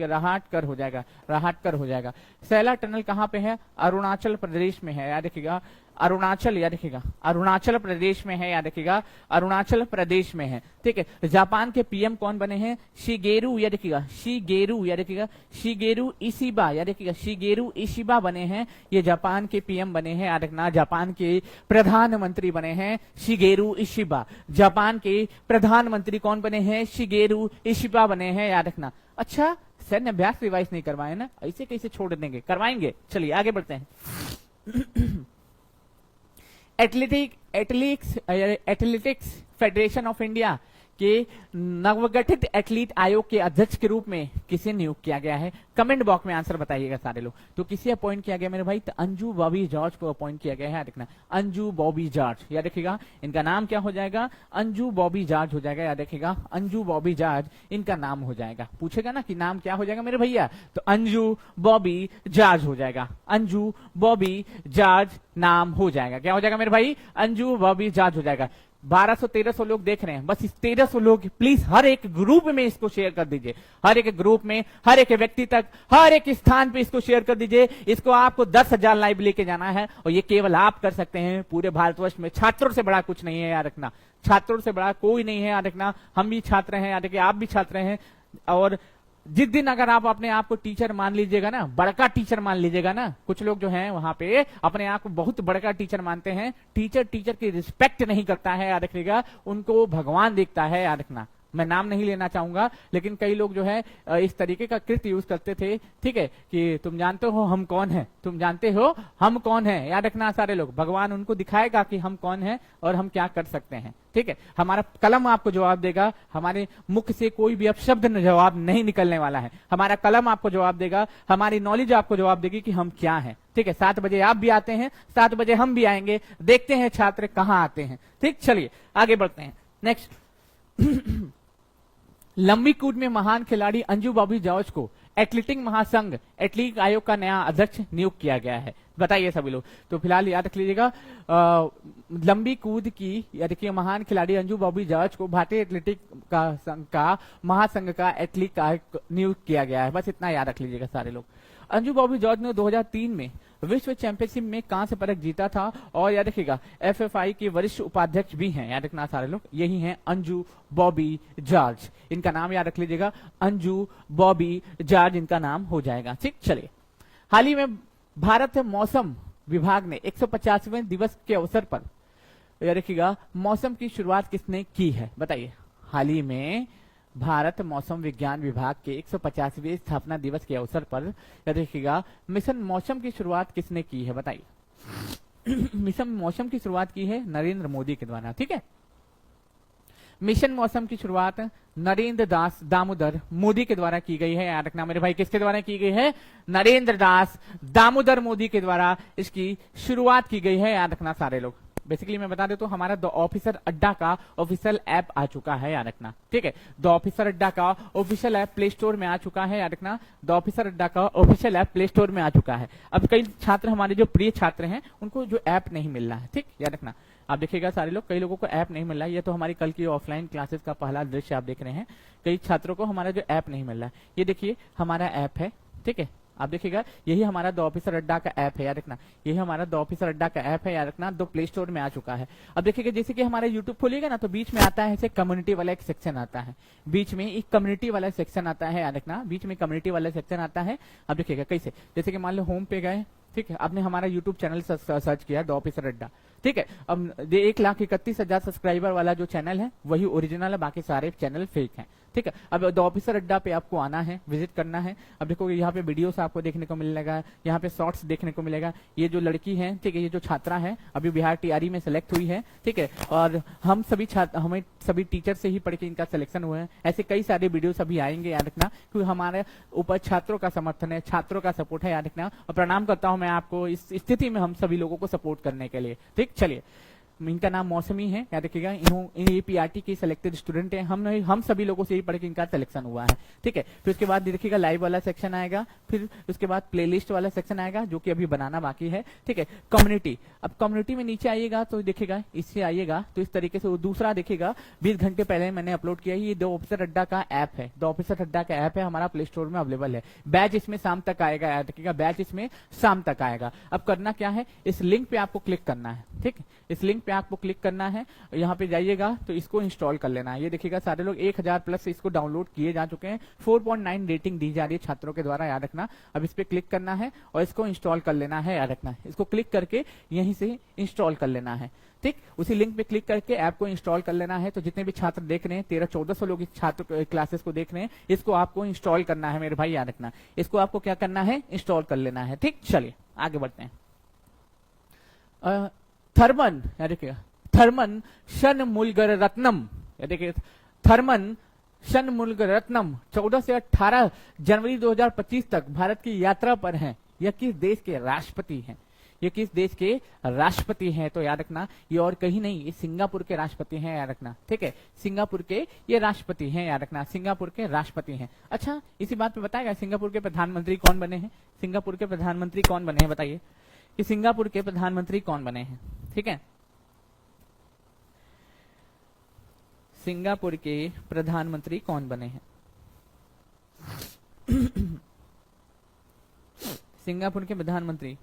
रहाटकर हो जाएगा, रहाटकर हो जाएगा। सैला टनल कहाँ पे है, अरुणाचल प्रदेश में है, याद रखिएगा अरुणाचल, याद रखिएगा अरुणाचल प्रदेश में है, याद रखिएगा अरुणाचल प्रदेश में है, ठीक है। जापान के पीएम कौन बने हैं, शिगेरू, याद रखिएगा शिगेरू, याद रखिएगा शिगेरू इशिबा, याद रखिएगा शिगेरू इशिबा बने हैं, ये जापान के पीएम बने हैं, याद रखना। जापान के प्रधानमंत्री बने हैं शिगेरू इशिबा, जापान के प्रधानमंत्री कौन बने हैं, शिगेरू इशिबा बने हैं, याद रखना। अच्छा, सैन्य अभ्यास रिवाइज नहीं करवाए ना, ऐसे कैसे छोड़ देंगे, करवाएंगे। चलिए आगे बढ़ते हैं। एथलेटिक्स फेडरेशन ऑफ इंडिया के नवगठित एथलीट आयोग के अध्यक्ष के रूप में किसे नियुक्त किया गया है, कमेंट बॉक्स में आंसर बताइएगा सारे लोग। तो किसे अपॉइंट किया गया मेरे भाई, तो अंजू बॉबी जॉर्ज को अपॉइंट किया गया है, देखना अंजू बॉबी जॉर्ज, याद रखिएगा इनका नाम क्या हो जाएगा, अंजू बॉबी जॉर्ज हो जाएगा, याद रखिएगा अंजू बॉबी जॉर्ज इनका नाम हो जाएगा। पूछेगा ना कि नाम क्या हो जाएगा मेरे भैया, तो अंजू बॉबी जॉर्ज हो जाएगा, अंजू बॉबी जॉर्ज नाम हो जाएगा, क्या हो जाएगा मेरे भाई, अंजू बॉबी जॉर्ज हो जाएगा। 1200-1300 लोग देख रहे हैं, बस इस 1300 लोग प्लीज हर एक ग्रुप में इसको शेयर कर दीजिए, हर एक ग्रुप में, हर एक व्यक्ति तक, हर एक स्थान पे इसको शेयर कर दीजिए। इसको आपको 10,000 लाइव लेके जाना है और ये केवल आप कर सकते हैं पूरे भारतवर्ष में। छात्रों से बड़ा कुछ नहीं है, याद रखना, छात्रों से बड़ा कोई नहीं है, याद रखना। हम भी छात्र हैं, याद रखिए आप भी छात्र हैं, और जिस दिन अगर आप अपने आप को टीचर मान लीजिएगा ना, बड़का टीचर मान लीजिएगा ना, कुछ लोग जो हैं वहां पे अपने आप को बहुत बड़का टीचर मानते हैं, टीचर की रिस्पेक्ट नहीं करता है, याद रखिएगा, उनको भगवान देखता है, याद रखना। मैं नाम नहीं लेना चाहूंगा, लेकिन कई लोग जो है इस तरीके का कृत्य यूज करते थे, ठीक है, कि तुम जानते हो हम कौन है, तुम जानते हो हम कौन है, याद रखना सारे लोग। भगवान उनको दिखाएगा कि हम कौन है और हम क्या कर सकते हैं, ठीक है। हमारा कलम आपको जवाब देगा, हमारे मुख से कोई भी अपशब्द जवाब नहीं निकलने वाला है, हमारा कलम आपको जवाब देगा, हमारी नॉलेज आपको जवाब देगी कि हम क्या हैं, ठीक है। 7 बजे आप भी आते हैं, 7 बजे हम भी आएंगे, देखते हैं छात्र कहाँ आते हैं, ठीक। चलिए आगे बढ़ते हैं। नेक्स्ट, लंबी कूद में महान खिलाड़ी अंजू बॉबी जॉर्ज को एथलेटिक महासंघ एथलीट आयोग का नया अध्यक्ष नियुक्त किया गया है, बताइए सभी लोग। तो फिलहाल याद रख लीजिएगा, लंबी कूद की या देखिए महान खिलाड़ी अंजू बॉबी जॉर्ज को भारतीय एथलेटिक का महासंघ का एथलीट आयोग नियुक्त किया गया है, बस इतना याद रख लीजिएगा सारे लोग। अंजू बॉबी जॉर्ज ने 2003 में विश्व चैंपियनशिप में कांस्य पदक जीता था, और याद रखिएगा एफएफआई के वरिष्ठ उपाध्यक्ष भी हैं, याद रखना सारे लोग, यही हैं अंजू बॉबी जॉर्ज, इनका नाम याद रख लीजिएगा, अंजू बॉबी जॉर्ज इनका नाम हो जाएगा, ठीक। चलिए, हाल ही में भारत मौसम विभाग ने 150वें दिवस के अवसर पर याद रखिएगा मौसम की शुरुआत किसने की है, बताइए। हाल ही में भारत मौसम विज्ञान विभाग के 150वें स्थापना दिवस के अवसर पर याद रखिएगा मिशन मौसम की शुरुआत किसने की है, बताइए। मिशन मौसम की शुरुआत की है नरेंद्र मोदी के द्वारा, ठीक है। मिशन मौसम की शुरुआत नरेंद्र दास दामोदर मोदी के द्वारा की गई है, याद रखना मेरे भाई, किसके द्वारा की गई है, नरेंद्र दास दामोदर मोदी के द्वारा इसकी शुरुआत की गई है, याद रखना सारे लोग। बेसिकली मैं बता देता हूँ, हमारा द ऑफिसर अड्डा का ऑफिशियल ऐप आ चुका है, याद रखना, ठीक है। द ऑफिसर अड्डा का ऑफिशियल ऐप प्ले स्टोर में आ चुका है, याद रखना, द ऑफिसर अड्डा का ऑफिशियल ऐप प्ले स्टोर में आ चुका है। अब कई छात्र, हमारे जो प्रिय छात्र हैं, उनको जो ऐप नहीं मिल रहा है, ठीक, याद रखना। आप देखिएगा सारे लोग, कई लोगों को ऐप नहीं मिल रहा है। ये तो हमारी कल की ऑफलाइन क्लासेस का पहला दृश्य आप देख रहे हैं। कई छात्रों को हमारा जो ऐप नहीं मिल रहा है, ये देखिए हमारा ऐप है, ठीक है। आप देखिएगा, यही हमारा द ऑफिसर अड्डा का ऐप है, याद रखना, यही हमारा द ऑफिसर अड्डा का ऐप है, याद रखना, दो प्ले स्टोर में आ चुका है। अब देखिएगा, जैसे कि हमारे यूट्यूब खोलिएगा ना, तो बीच में आता है ऐसे कम्युनिटी वाला एक सेक्शन आता है, बीच में एक कम्युनिटी वाला सेक्शन आता है, याद रखना, बीच में कम्युनिटी वाला सेक्शन आता है। अब देखिएगा कैसे, जैसे कि मान लो होम पे गए, ठीक है, आपने हमारा यूट्यूब चैनल सर्च किया द ऑफिसर अड्डा, ठीक है। अब 1,31,000 सब्सक्राइबर वाला जो चैनल है वही ओरिजिनल है, बाकी सारे चैनल फेक हैं, ठीक है। अब द ऑफिसर अड्डा पे आपको आना है, विजिट करना है। अब देखोगे यहाँ पे वीडियोस आपको देखने को मिलेगा, यहाँ पे शॉर्ट्स देखने को मिलेगा। ये जो लड़की है, ठीक है, ये जो छात्रा है अभी बिहार टीआरई में सेलेक्ट हुई है, ठीक है, और हम सभी छात्र, हमें सभी टीचर से ही पढ़ के इनका सिलेक्शन हुआ है। ऐसे कई सारे वीडियोस अभी आएंगे, याद रखना, क्योंकि हमारे ऊपर छात्रों का समर्थन है, छात्रों का सपोर्ट है, याद रखना। और प्रणाम करता हूं मैं आपको इस स्थिति में हम सभी लोगों को सपोर्ट करने के लिए, ठीक। चलिए, इनका नाम मौसमी है, याद रखिएगा, ये पीआरटी के सिलेक्टेड स्टूडेंट हैं। हम सभी लोगों से ही पढ़ के इनका सिलेक्शन हुआ है, ठीक है। फिर उसके बाद देखिएगा लाइव वाला सेक्शन आएगा, फिर उसके बाद प्लेलिस्ट वाला सेक्शन आएगा, जो कि अभी बनाना बाकी है, ठीक है। कम्युनिटी, अब कम्युनिटी में नीचे आइएगा तो देखिएगा, इससे आइएगा तो इस तरीके से दूसरा देखिएगा, 20 घंटे पहले मैंने अपलोड किया है, ये द ऑफिसर अड्डा का ऐप है, द ऑफिसर अड्डा का ऐप है, हमारा प्ले स्टोर में अवेलेबल है। बैच इसमें शाम तक आएगा, याद रखिएगा, बैच इसमें शाम तक आएगा। अब करना क्या है, इस लिंक पे आपको क्लिक करना है, ठीक, इस लिंक पे आपको क्लिक करना है, यहाँ पे जाइएगा तो इसको इंस्टॉल कर लेना है। ये देखिएगा सारे लोग 1000 प्लस इसको डाउनलोड किए जा चुके हैं, 4.9 रेटिंग दी जा रही है छात्रों के द्वारा, याद रखना। अब इस पे क्लिक करना है और इसको इंस्टॉल कर लेना है, याद रखना, इसको क्लिक करके यहीं से इंस्टॉल कर लेना है, ठीक। उसी लिंक पे क्लिक करके ऐप को इंस्टॉल कर लेना है। तो जितने भी छात्र देख रहे हैं, 1300-1400 लोग इस छात्र क्लासेस को देख रहे हैं, इसको आपको इंस्टॉल करना है मेरे भाई, याद रखना, इसको आपको क्या करना है, इंस्टॉल कर लेना है, ठीक। चलिए आगे बढ़ते हैं। थर्मन, याद रखिएगा, थर्मन षणमुलगरत्नम, देखिए थर्मन षणमुलगरत्नम 14 से 18 जनवरी 2025 तक भारत की यात्रा पर हैं। यह किस देश के राष्ट्रपति हैं, ये किस देश के राष्ट्रपति हैं, तो याद रखना, ये और कहीं नहीं, ये सिंगापुर के राष्ट्रपति हैं, याद रखना, ठीक है, सिंगापुर के ये राष्ट्रपति हैं, याद रखना, सिंगापुर के राष्ट्रपति हैं। अच्छा, इसी बात पे बताएगा सिंगापुर के प्रधानमंत्री कौन बने हैं, सिंगापुर के प्रधानमंत्री कौन बने हैं, बताइए कि सिंगापुर के प्रधानमंत्री कौन बने हैं, ठीक है। सिंगापुर के प्रधानमंत्री कौन बने हैं, सिंगापुर के प्रधानमंत्री,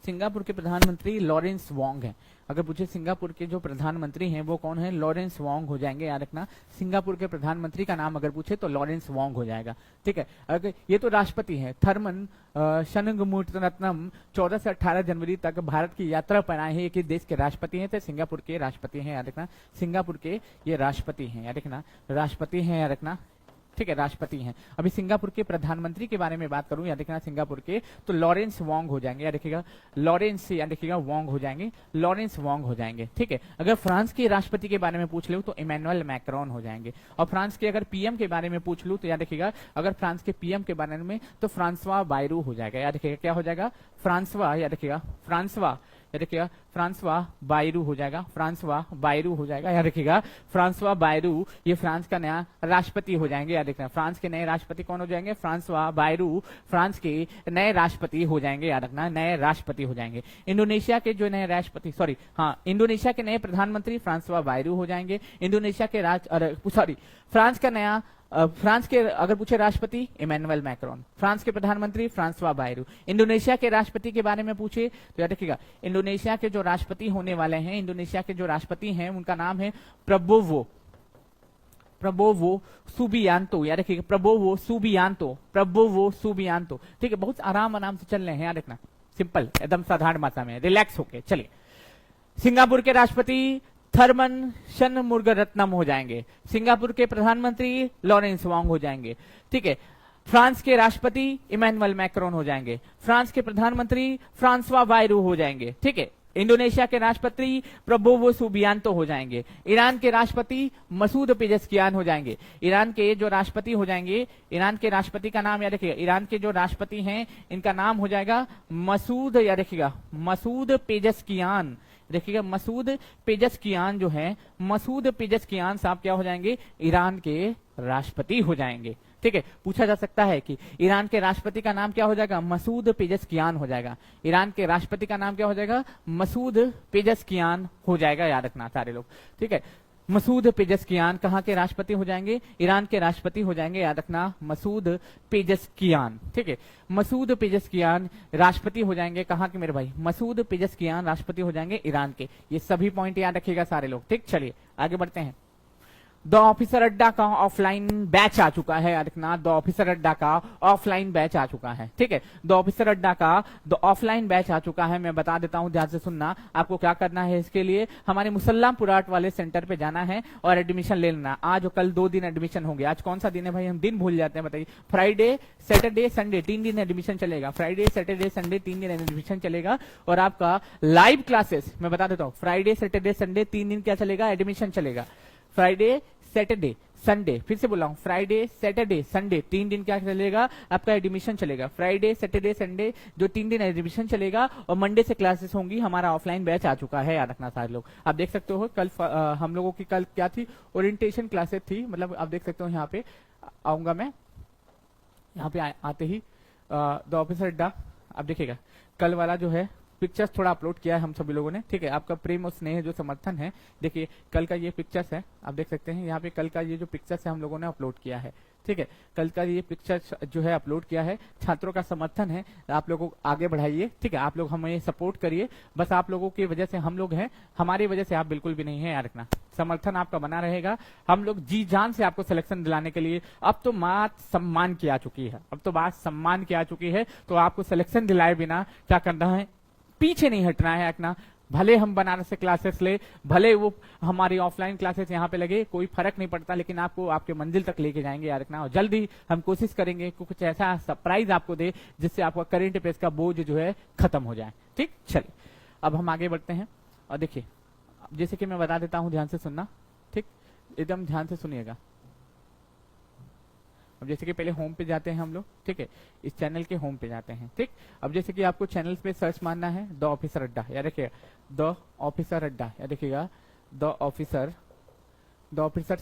सिंगापुर के प्रधानमंत्री लॉरेंस वोंग हैं। अगर पूछे सिंगापुर के जो प्रधानमंत्री हैं वो कौन है, लॉरेंस वोंग हो जाएंगे, याद रखना, सिंगापुर के प्रधानमंत्री का नाम अगर पूछे तो लॉरेंस वोंग हो जाएगा, ठीक है। अगर ये तो राष्ट्रपति है, थर्मन षणमुलगरत्नम 14 से 18 जनवरी तक भारत की यात्रा पर आए हैं, किस देश के राष्ट्रपति हैं, तो सिंगापुर के राष्ट्रपति हैं, याद रखना, सिंगापुर के ये राष्ट्रपति हैं, याद रखना, राष्ट्रपति हैं, याद रखना, ठीक है, राष्ट्रपति हैं। अभी सिंगापुर के प्रधानमंत्री के बारे में बात करूं, याद रखना, सिंगापुर के तो लॉरेंस वोंग हो जाएंगे, याद रखिएगा, लॉरेंस, याद रखिएगा, वोंग हो जाएंगे, लॉरेंस वोंग हो जाएंगे, ठीक है। अगर फ्रांस के राष्ट्रपति के बारे में पूछ लूं तो इमैनुअल मैक्रोन हो जाएंगे। और फ्रांस के अगर पीएम के बारे में पूछ लूं तो याद रखिएगा, अगर फ्रांस के पीएम के बारे में तो फ्रांसवा बायरू हो जाएगा, याद रखिएगा, क्या हो जाएगा, फ्रांसवा, याद रखिएगा, फ्रांसवा, याद रखिएगा, फ्रांसवा बायरू हो जाएगा, फ्रांसवा बायरू हो जाएगा, याद रखिएगा, फ्रांसवा बायरू ये फ्रांस का नया राष्ट्रपति हो जाएंगे, याद रखना, फ्रांस के नए राष्ट्रपति कौन हो जाएंगे, फ्रांसवा बायरू फ्रांस के नए राष्ट्रपति हो जाएंगे, याद रखना, नए राष्ट्रपति हो जाएंगे। इंडोनेशिया के जो नए राष्ट्रपति, सॉरी हाँ, इंडोनेशिया के नए प्रधानमंत्री फ्रांसवा बायरू हो जाएंगे। इंडोनेशिया के फ्रांस का नया फ्रांस के अगर पूछे राष्ट्रपति इमैनुअल मैक्रोन, फ्रांस के प्रधानमंत्री फ्रांसवा बायरू। इंडोनेशिया के राष्ट्रपति के बारे में पूछे तो याद रखिएगा, इंडोनेशिया के जो राष्ट्रपति होने वाले हैं, इंडोनेशिया के जो राष्ट्रपति हैं उनका नाम है प्रबोवो सुबियांतो, याद रखिएगा, प्रबोवो सुबियांतो, ठीक है। बहुत आराम से चल रहे हैं, याद रखना, सिंपल एकदम साधारण भाषा में, रिलैक्स होके चलिए। सिंगापुर के राष्ट्रपति थर्मन षणमुलगरत्नम हो जाएंगे, सिंगापुर के प्रधानमंत्री लॉरेंस वोंग हो जाएंगे, ठीक है। फ्रांस के राष्ट्रपति इमैनुअल मैक्रोन हो जाएंगे, फ्रांस के प्रधानमंत्री फ्रांसवा बायरू हो जाएंगे, ठीक है। इंडोनेशिया के राष्ट्रपति प्रबोवो सुबियांतो हो जाएंगे। ईरान के राष्ट्रपति मसूद पेजेस्कियान हो जाएंगे। ईरान के जो राष्ट्रपति हो जाएंगे, ईरान के राष्ट्रपति का नाम याद रखिएगा, ईरान के जो राष्ट्रपति हैं इनका नाम हो जाएगा मसूद, याद रखिएगा मसूद पेजेस्कियान। देखिएगा मसूद पेजेस्कियान जो है, मसूद पेजेस्कियान साहब क्या हो जाएंगे, ईरान के राष्ट्रपति हो जाएंगे। ठीक है, पूछा जा सकता है कि ईरान के राष्ट्रपति का नाम क्या हो जाएगा, मसूद पेजेस्कियान हो जाएगा। ईरान के राष्ट्रपति का नाम क्या हो जाएगा, मसूद पेजेस्कियान हो जाएगा, याद रखना सारे लोग। ठीक है, मसूद पेजेस्कियान कहाँ के राष्ट्रपति हो जाएंगे, ईरान के राष्ट्रपति हो जाएंगे, याद रखना मसूद पेजेस्कियान। ठीक है, मसूद पेजेस्कियान राष्ट्रपति हो जाएंगे कहाँ के मेरे भाई, मसूद पेजेस्कियान राष्ट्रपति हो जाएंगे ईरान के। ये सभी पॉइंट याद रखिएगा सारे लोग। ठीक, चलिए आगे बढ़ते हैं। द ऑफिसर अड्डा का ऑफलाइन बैच आ चुका है, याद रखना द ऑफिसर अड्डा का ऑफलाइन बैच आ चुका है। ठीक है, द ऑफिसर अड्डा का द ऑफलाइन बैच आ चुका है। मैं बता देता हूं, ध्यान से सुनना। आपको क्या करना है, इसके लिए हमारे मुसल्लाम पुराट वाले सेंटर पे जाना है और एडमिशन ले लेना। आज और कल 2 दिन एडमिशन होंगे। आज कौन सा दिन है भाई, हम दिन भूल जाते हैं, बताइए। फ्राइडे सैटरडे संडे 3 दिन एडमिशन चलेगा। फ्राइडे सैटरडे संडे 3 दिन एडमिशन चलेगा और आपका लाइव क्लासेस मैं बता देता हूँ, फ्राइडे सैटरडे संडे 3 दिन क्या चलेगा, एडमिशन चलेगा। फ्राइडे सैटरडे संडे, फिर से बोला हूं, फ्राइडे सैटरडे संडे 3 दिन क्या चलेगा, आपका एडमिशन चलेगा। फ्राइडे सैटरडे संडे जो 3 दिन एडमिशन चलेगा और मंडे से क्लासेस होंगी। हमारा ऑफलाइन बैच आ चुका है, याद रखना सारे लोग। आप देख सकते हो कल हम लोगों की कल क्या थी, ओरिएंटेशन क्लासेस थी। मतलब आप देख सकते हो, यहाँ पे आऊंगा मैं, यहाँ पे आते ही द ऑफिसर अड्डा, आप देखिएगा कल वाला जो है पिक्चर्स थोड़ा अपलोड किया है हम सभी लोगों ने। ठीक है, आपका प्रेम और स्नेह जो समर्थन है, देखिए कल का ये पिक्चर्स है, आप देख सकते हैं यहाँ पे कल का ये जो पिक्चर्स है हम लोगों ने अपलोड किया है। ठीक है, कल का ये पिक्चर्स जो है अपलोड किया है, छात्रों का समर्थन है, आप लोगों को आगे बढ़ाइए। ठीक है, आप लोग हमें सपोर्ट करिए, बस आप लोगों की वजह से हम लोग हैं, हमारी वजह से आप बिल्कुल भी नहीं है, याद रखना। समर्थन आपका बना रहेगा, हम लोग जी जान से आपको सिलेक्शन दिलाने के लिए। अब तो बात सम्मान की आ चुकी है, अब तो बात सम्मान की आ चुकी है, तो आपको सिलेक्शन दिलाए बिना क्या करना है, पीछे नहीं हटना है, रखना। भले हम बनारस से क्लासेस ले, भले वो हमारी ऑफलाइन क्लासेस यहाँ पे लगे, कोई फर्क नहीं पड़ता, लेकिन आपको आपके मंजिल तक लेके जाएंगे, याद रखना। और जल्दी हम कोशिश करेंगे कि कुछ ऐसा सरप्राइज आपको दे जिससे आपका करेंट अफेयर्स का बोझ जो है खत्म हो जाए। ठीक, चलिए अब हम आगे बढ़ते हैं। और देखिए जैसे कि मैं बता देता हूँ, ध्यान से सुनना। ठीक, एकदम ध्यान से सुनिएगा। अब जैसे कि पहले होम पे जाते हैं हम लोग। ठीक है, इस चैनल के होम पे जाते हैं। ठीक, अब जैसे कि आपको चैनल पे सर्च मारना है द ऑफिसर अड्डा, याद रखिएगा द ऑफिसर अड्डा, याद रखिएगा द ऑफिसर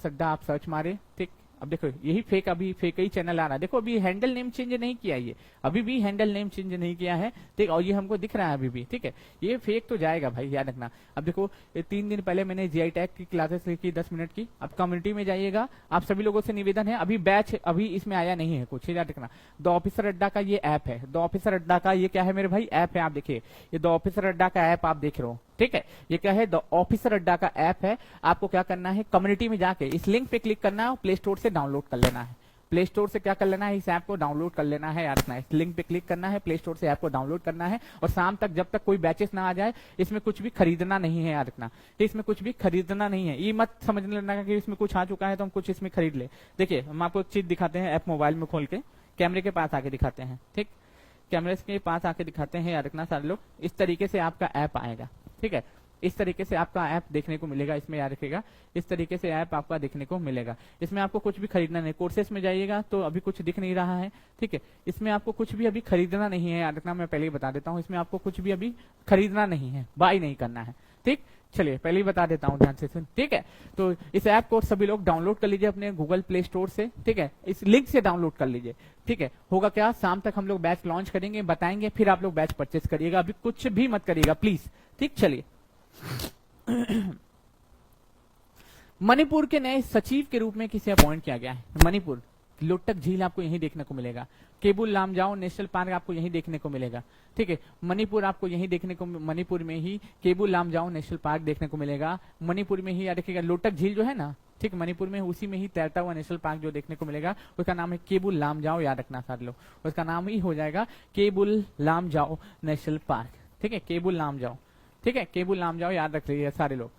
अड्डा आप सर्च मारे। ठीक, अब देखो यही फेक, अभी फेक ही चैनल आ रहा है। देखो अभी हैंडल नेम चेंज नहीं किया, ये अभी भी हैंडल नेम चेंज नहीं किया है। ठीक, और ये हमको दिख रहा है अभी भी। ठीक है, ये फेक तो जाएगा भाई, याद रखना। अब देखो 3 दिन पहले मैंने जीआई टैग की क्लासेस की 10 मिनट की। अब कम्युनिटी में जाइएगा, आप सभी लोगों से निवेदन है, अभी बैच अभी इसमें आया नहीं है कुछ, याद रखना। द ऑफिसर अड्डा का ये ऐप है, द ऑफिसर अड्डा का ये क्या है मेरे भाई, ऐप है। आप देखिए ये द ऑफिसर अड्डा का ऐप आप देख रहे हो। ठीक है, ये क्या है, द ऑफिसर अड्डा का ऐप है। आपको क्या करना है, कम्युनिटी में जाके इस लिंक पे क्लिक करना है और प्ले स्टोर से डाउनलोड कर लेना है। प्ले स्टोर से क्या कर लेना है, इस ऐप को डाउनलोड कर लेना है, याद रखना। इस लिंक पे क्लिक करना है, प्ले स्टोर से ऐप को डाउनलोड करना है और शाम तक जब तक कोई बैचेस ना आ जाए, इसमें कुछ भी खरीदना नहीं है, याद रखना। इसमें कुछ भी खरीदना नहीं है। ये मत समझने लगना कि इसमें कुछ आ चुका है तो हम कुछ इसमें खरीद ले। देखिए हम आपको एक चीज दिखाते हैं, ऐप मोबाइल में खोल के कैमरे के पास आके दिखाते हैं। ठीक, कैमरे के पास आके दिखाते हैं, याद रखना सारे लोग। इस तरीके से आपका ऐप आएगा। ठीक है, इस तरीके से आपका ऐप देखने को मिलेगा, इसमें याद रखिएगा इस तरीके से ऐप आपका देखने को मिलेगा। इसमें आपको कुछ भी खरीदना नहीं। कोर्सेस में जाइएगा तो अभी कुछ दिख नहीं रहा है। ठीक है, इसमें आपको कुछ भी अभी खरीदना नहीं है, याद रखना। मैं पहले ही बता देता हूँ, इसमें आपको कुछ भी अभी खरीदना नहीं है, बाय नहीं करना है। ठीक, चलिए पहले ही बता देता हूँ, ध्यान से सुन। ठीक है, तो इस ऐप को सभी लोग डाउनलोड कर लीजिए अपने गूगल प्ले स्टोर से। ठीक है, इस लिंक से डाउनलोड कर लीजिए। ठीक है, होगा क्या, शाम तक हम लोग बैच लॉन्च करेंगे, बताएंगे, फिर आप लोग बैच परचेस करिएगा। अभी कुछ भी मत करिएगा प्लीज। ठीक, चलिए मणिपुर के नए सचिव के रूप में किसे अपॉइंट किया गया है। मणिपुर, लोटक झील आपको यहीं देखने को मिलेगा। केबुल लामजाओ नेशनल पार्क आपको यहीं देखने को मिलेगा। ठीक है, मणिपुर आपको यहीं देखने को, मणिपुर में ही केबुल लामजाओ नेशनल पार्क देखने को मिलेगा। मणिपुर में ही याद रखिएगा लोटक झील जो है ना, ठीक, मणिपुर में उसी में ही तैरता हुआ नेशनल पार्क जो देखने को मिलेगा, उसका नाम है केबुल लामजाओ, याद रखना सारे लोग। उसका नाम ही हो जाएगा केबुल लामजाओ नेशनल पार्क। ठीक है, केबुल लामजाओ। ठीक है, केबुल लामजाओ याद रख लीजिए सारे लोग।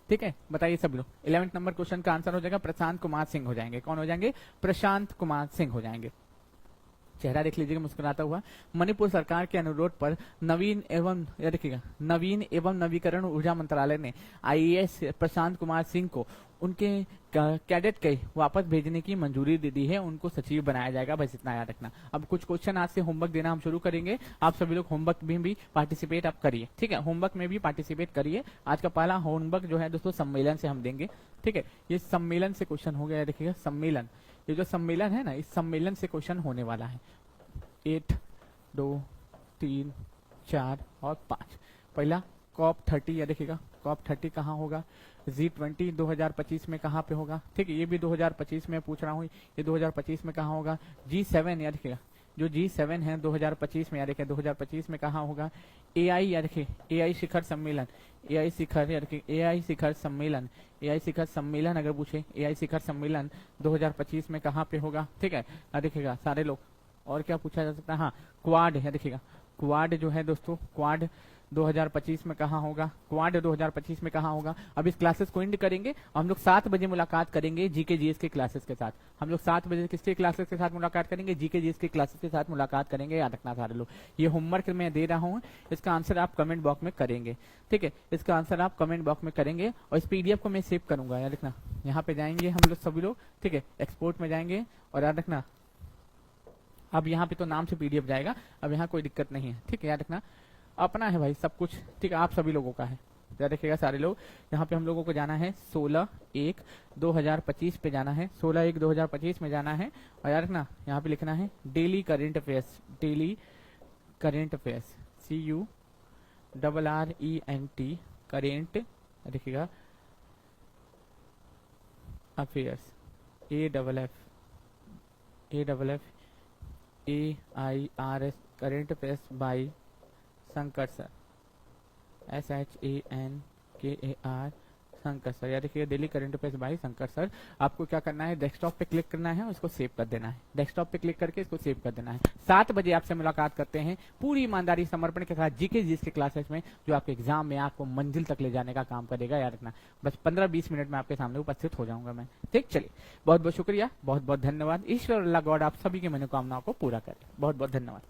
ठीक है, बताइए सब लोग। 11th नंबर क्वेश्चन का आंसर हो जाएगा प्रशांत कुमार सिंह हो जाएंगे। कौन हो जाएंगे, प्रशांत कुमार सिंह हो जाएंगे। चेहरा देख लीजिएगा मुस्कुराता हुआ। मणिपुर सरकार के अनुरोध पर नवीन एवं याद रखिएगा नवीन एवं नवीकरण ऊर्जा मंत्रालय ने आईएएस प्रशांत कुमार सिंह को उनके कैडेट के वापस भेजने की मंजूरी दे दी है, उनको सचिव बनाया जाएगा। बस इतना याद रखना। अब कुछ क्वेश्चन आज से होमवर्क देना हम शुरू करेंगे, आप सभी लोग होमवर्क में भी पार्टिसिपेट आप करिए, ठीक है। होमवर्क में भी पार्टिसिपेट करिए। आज का पहला होमवर्क जो है दोस्तों सम्मेलन से हम देंगे, ठीक है। ये सम्मेलन से क्वेश्चन हो गया, देखिएगा सम्मेलन, ये जो सम्मेलन है ना, इस सम्मेलन से क्वेश्चन होने वाला है। 8, 2, 3, 4 और 5। पहला COP30, या देखिएगा COP30 कहाँ होगा? G20 2025 में कहाँ पे होगा? ठीक है, ये भी 2025 में पूछ रहा हूँ, ये 2025 में कहाँ होगा? G7 याद रखिएगा, जो G7 है 2025 में, याद रखिए 2025 में कहाँ होगा? AI याद रखिए, AI शिखर सम्मेलन, AI शिखर याद रखिए, AI शिखर सम्मेलन, AI शिखर सम्मेलन अगर पूछे, AI शिखर सम्मेलन 2025 में कहाँ पे होगा? ठीक है, याद रखिएगा सारे लोग। और क्या पूछा जा सकता है? हाँ, क्वाड है, देखिएगा क्वाड जो है दोस्तों, क्वाड 2025 में कहाँ होगा? क्वाड 2025 में कहाँ होगा? अब इस क्लासेस को एंड करेंगे, हम लोग 7 बजे मुलाकात करेंगे जीके जीएस के क्लासेस के साथ। हम लोग 7 बजे किसके क्लासेस के साथ मुलाकात करेंगे? जीके जीएस के क्लासेस के साथ मुलाकात करेंगे, याद रखना सारे लोग। ये होमवर्क मैं दे रहा हूँ, इसका आंसर आप कमेंट बॉक्स में करेंगे, ठीक है। इसका आंसर आप कमेंट बॉक्स में करेंगे और इस पीडीएफ को मैं सेव करूंगा, याद रखना। यहाँ पे जाएंगे हम लोग सभी लोग, ठीक है, एक्सपोर्ट में जाएंगे और याद रखना अब यहाँ पे तो नाम से पीडीएफ जाएगा, अब यहाँ कोई दिक्कत नहीं है, ठीक है। याद रखना अपना है भाई सब कुछ, ठीक है, आप सभी लोगों का है। याद रखिएगा सारे लोग। यहाँ पे हम लोगों को जाना है 16/1/2025 पे जाना है, 16/1/2025 में जाना है। और याद रखना यहाँ पे लिखना है daily current affairs, daily current affairs, CURRENT current, देखिएगा affairs, AFFAIRS current affairs by Shankar sir, SHANKAR Shankar sir. याद रखिए daily current affairs by Shankar sir. आपको क्या करना है? डेस्कटॉप पे क्लिक करना है और इसको सेव कर देना है, डेस्कटॉप पे क्लिक करके इसको सेव कर देना है। 7 बजे आपसे मुलाकात करते हैं पूरी ईमानदारी समर्पण के साथ जीके जीएस के क्लासेस में, जो आपके एग्जाम में आपको मंजिल तक ले जाने का काम करेगा। याद रखना बस 15-20 मिनट में आपके सामने उपस्थित हो जाऊंगा मैं, ठीक। चलिए, बहुत बहुत शुक्रिया, बहुत बहुत धन्यवाद। ईश्वर अल्लाह गॉड आप सभी की मनोकामनाओं को पूरा करे। बहुत बहुत धन्यवाद।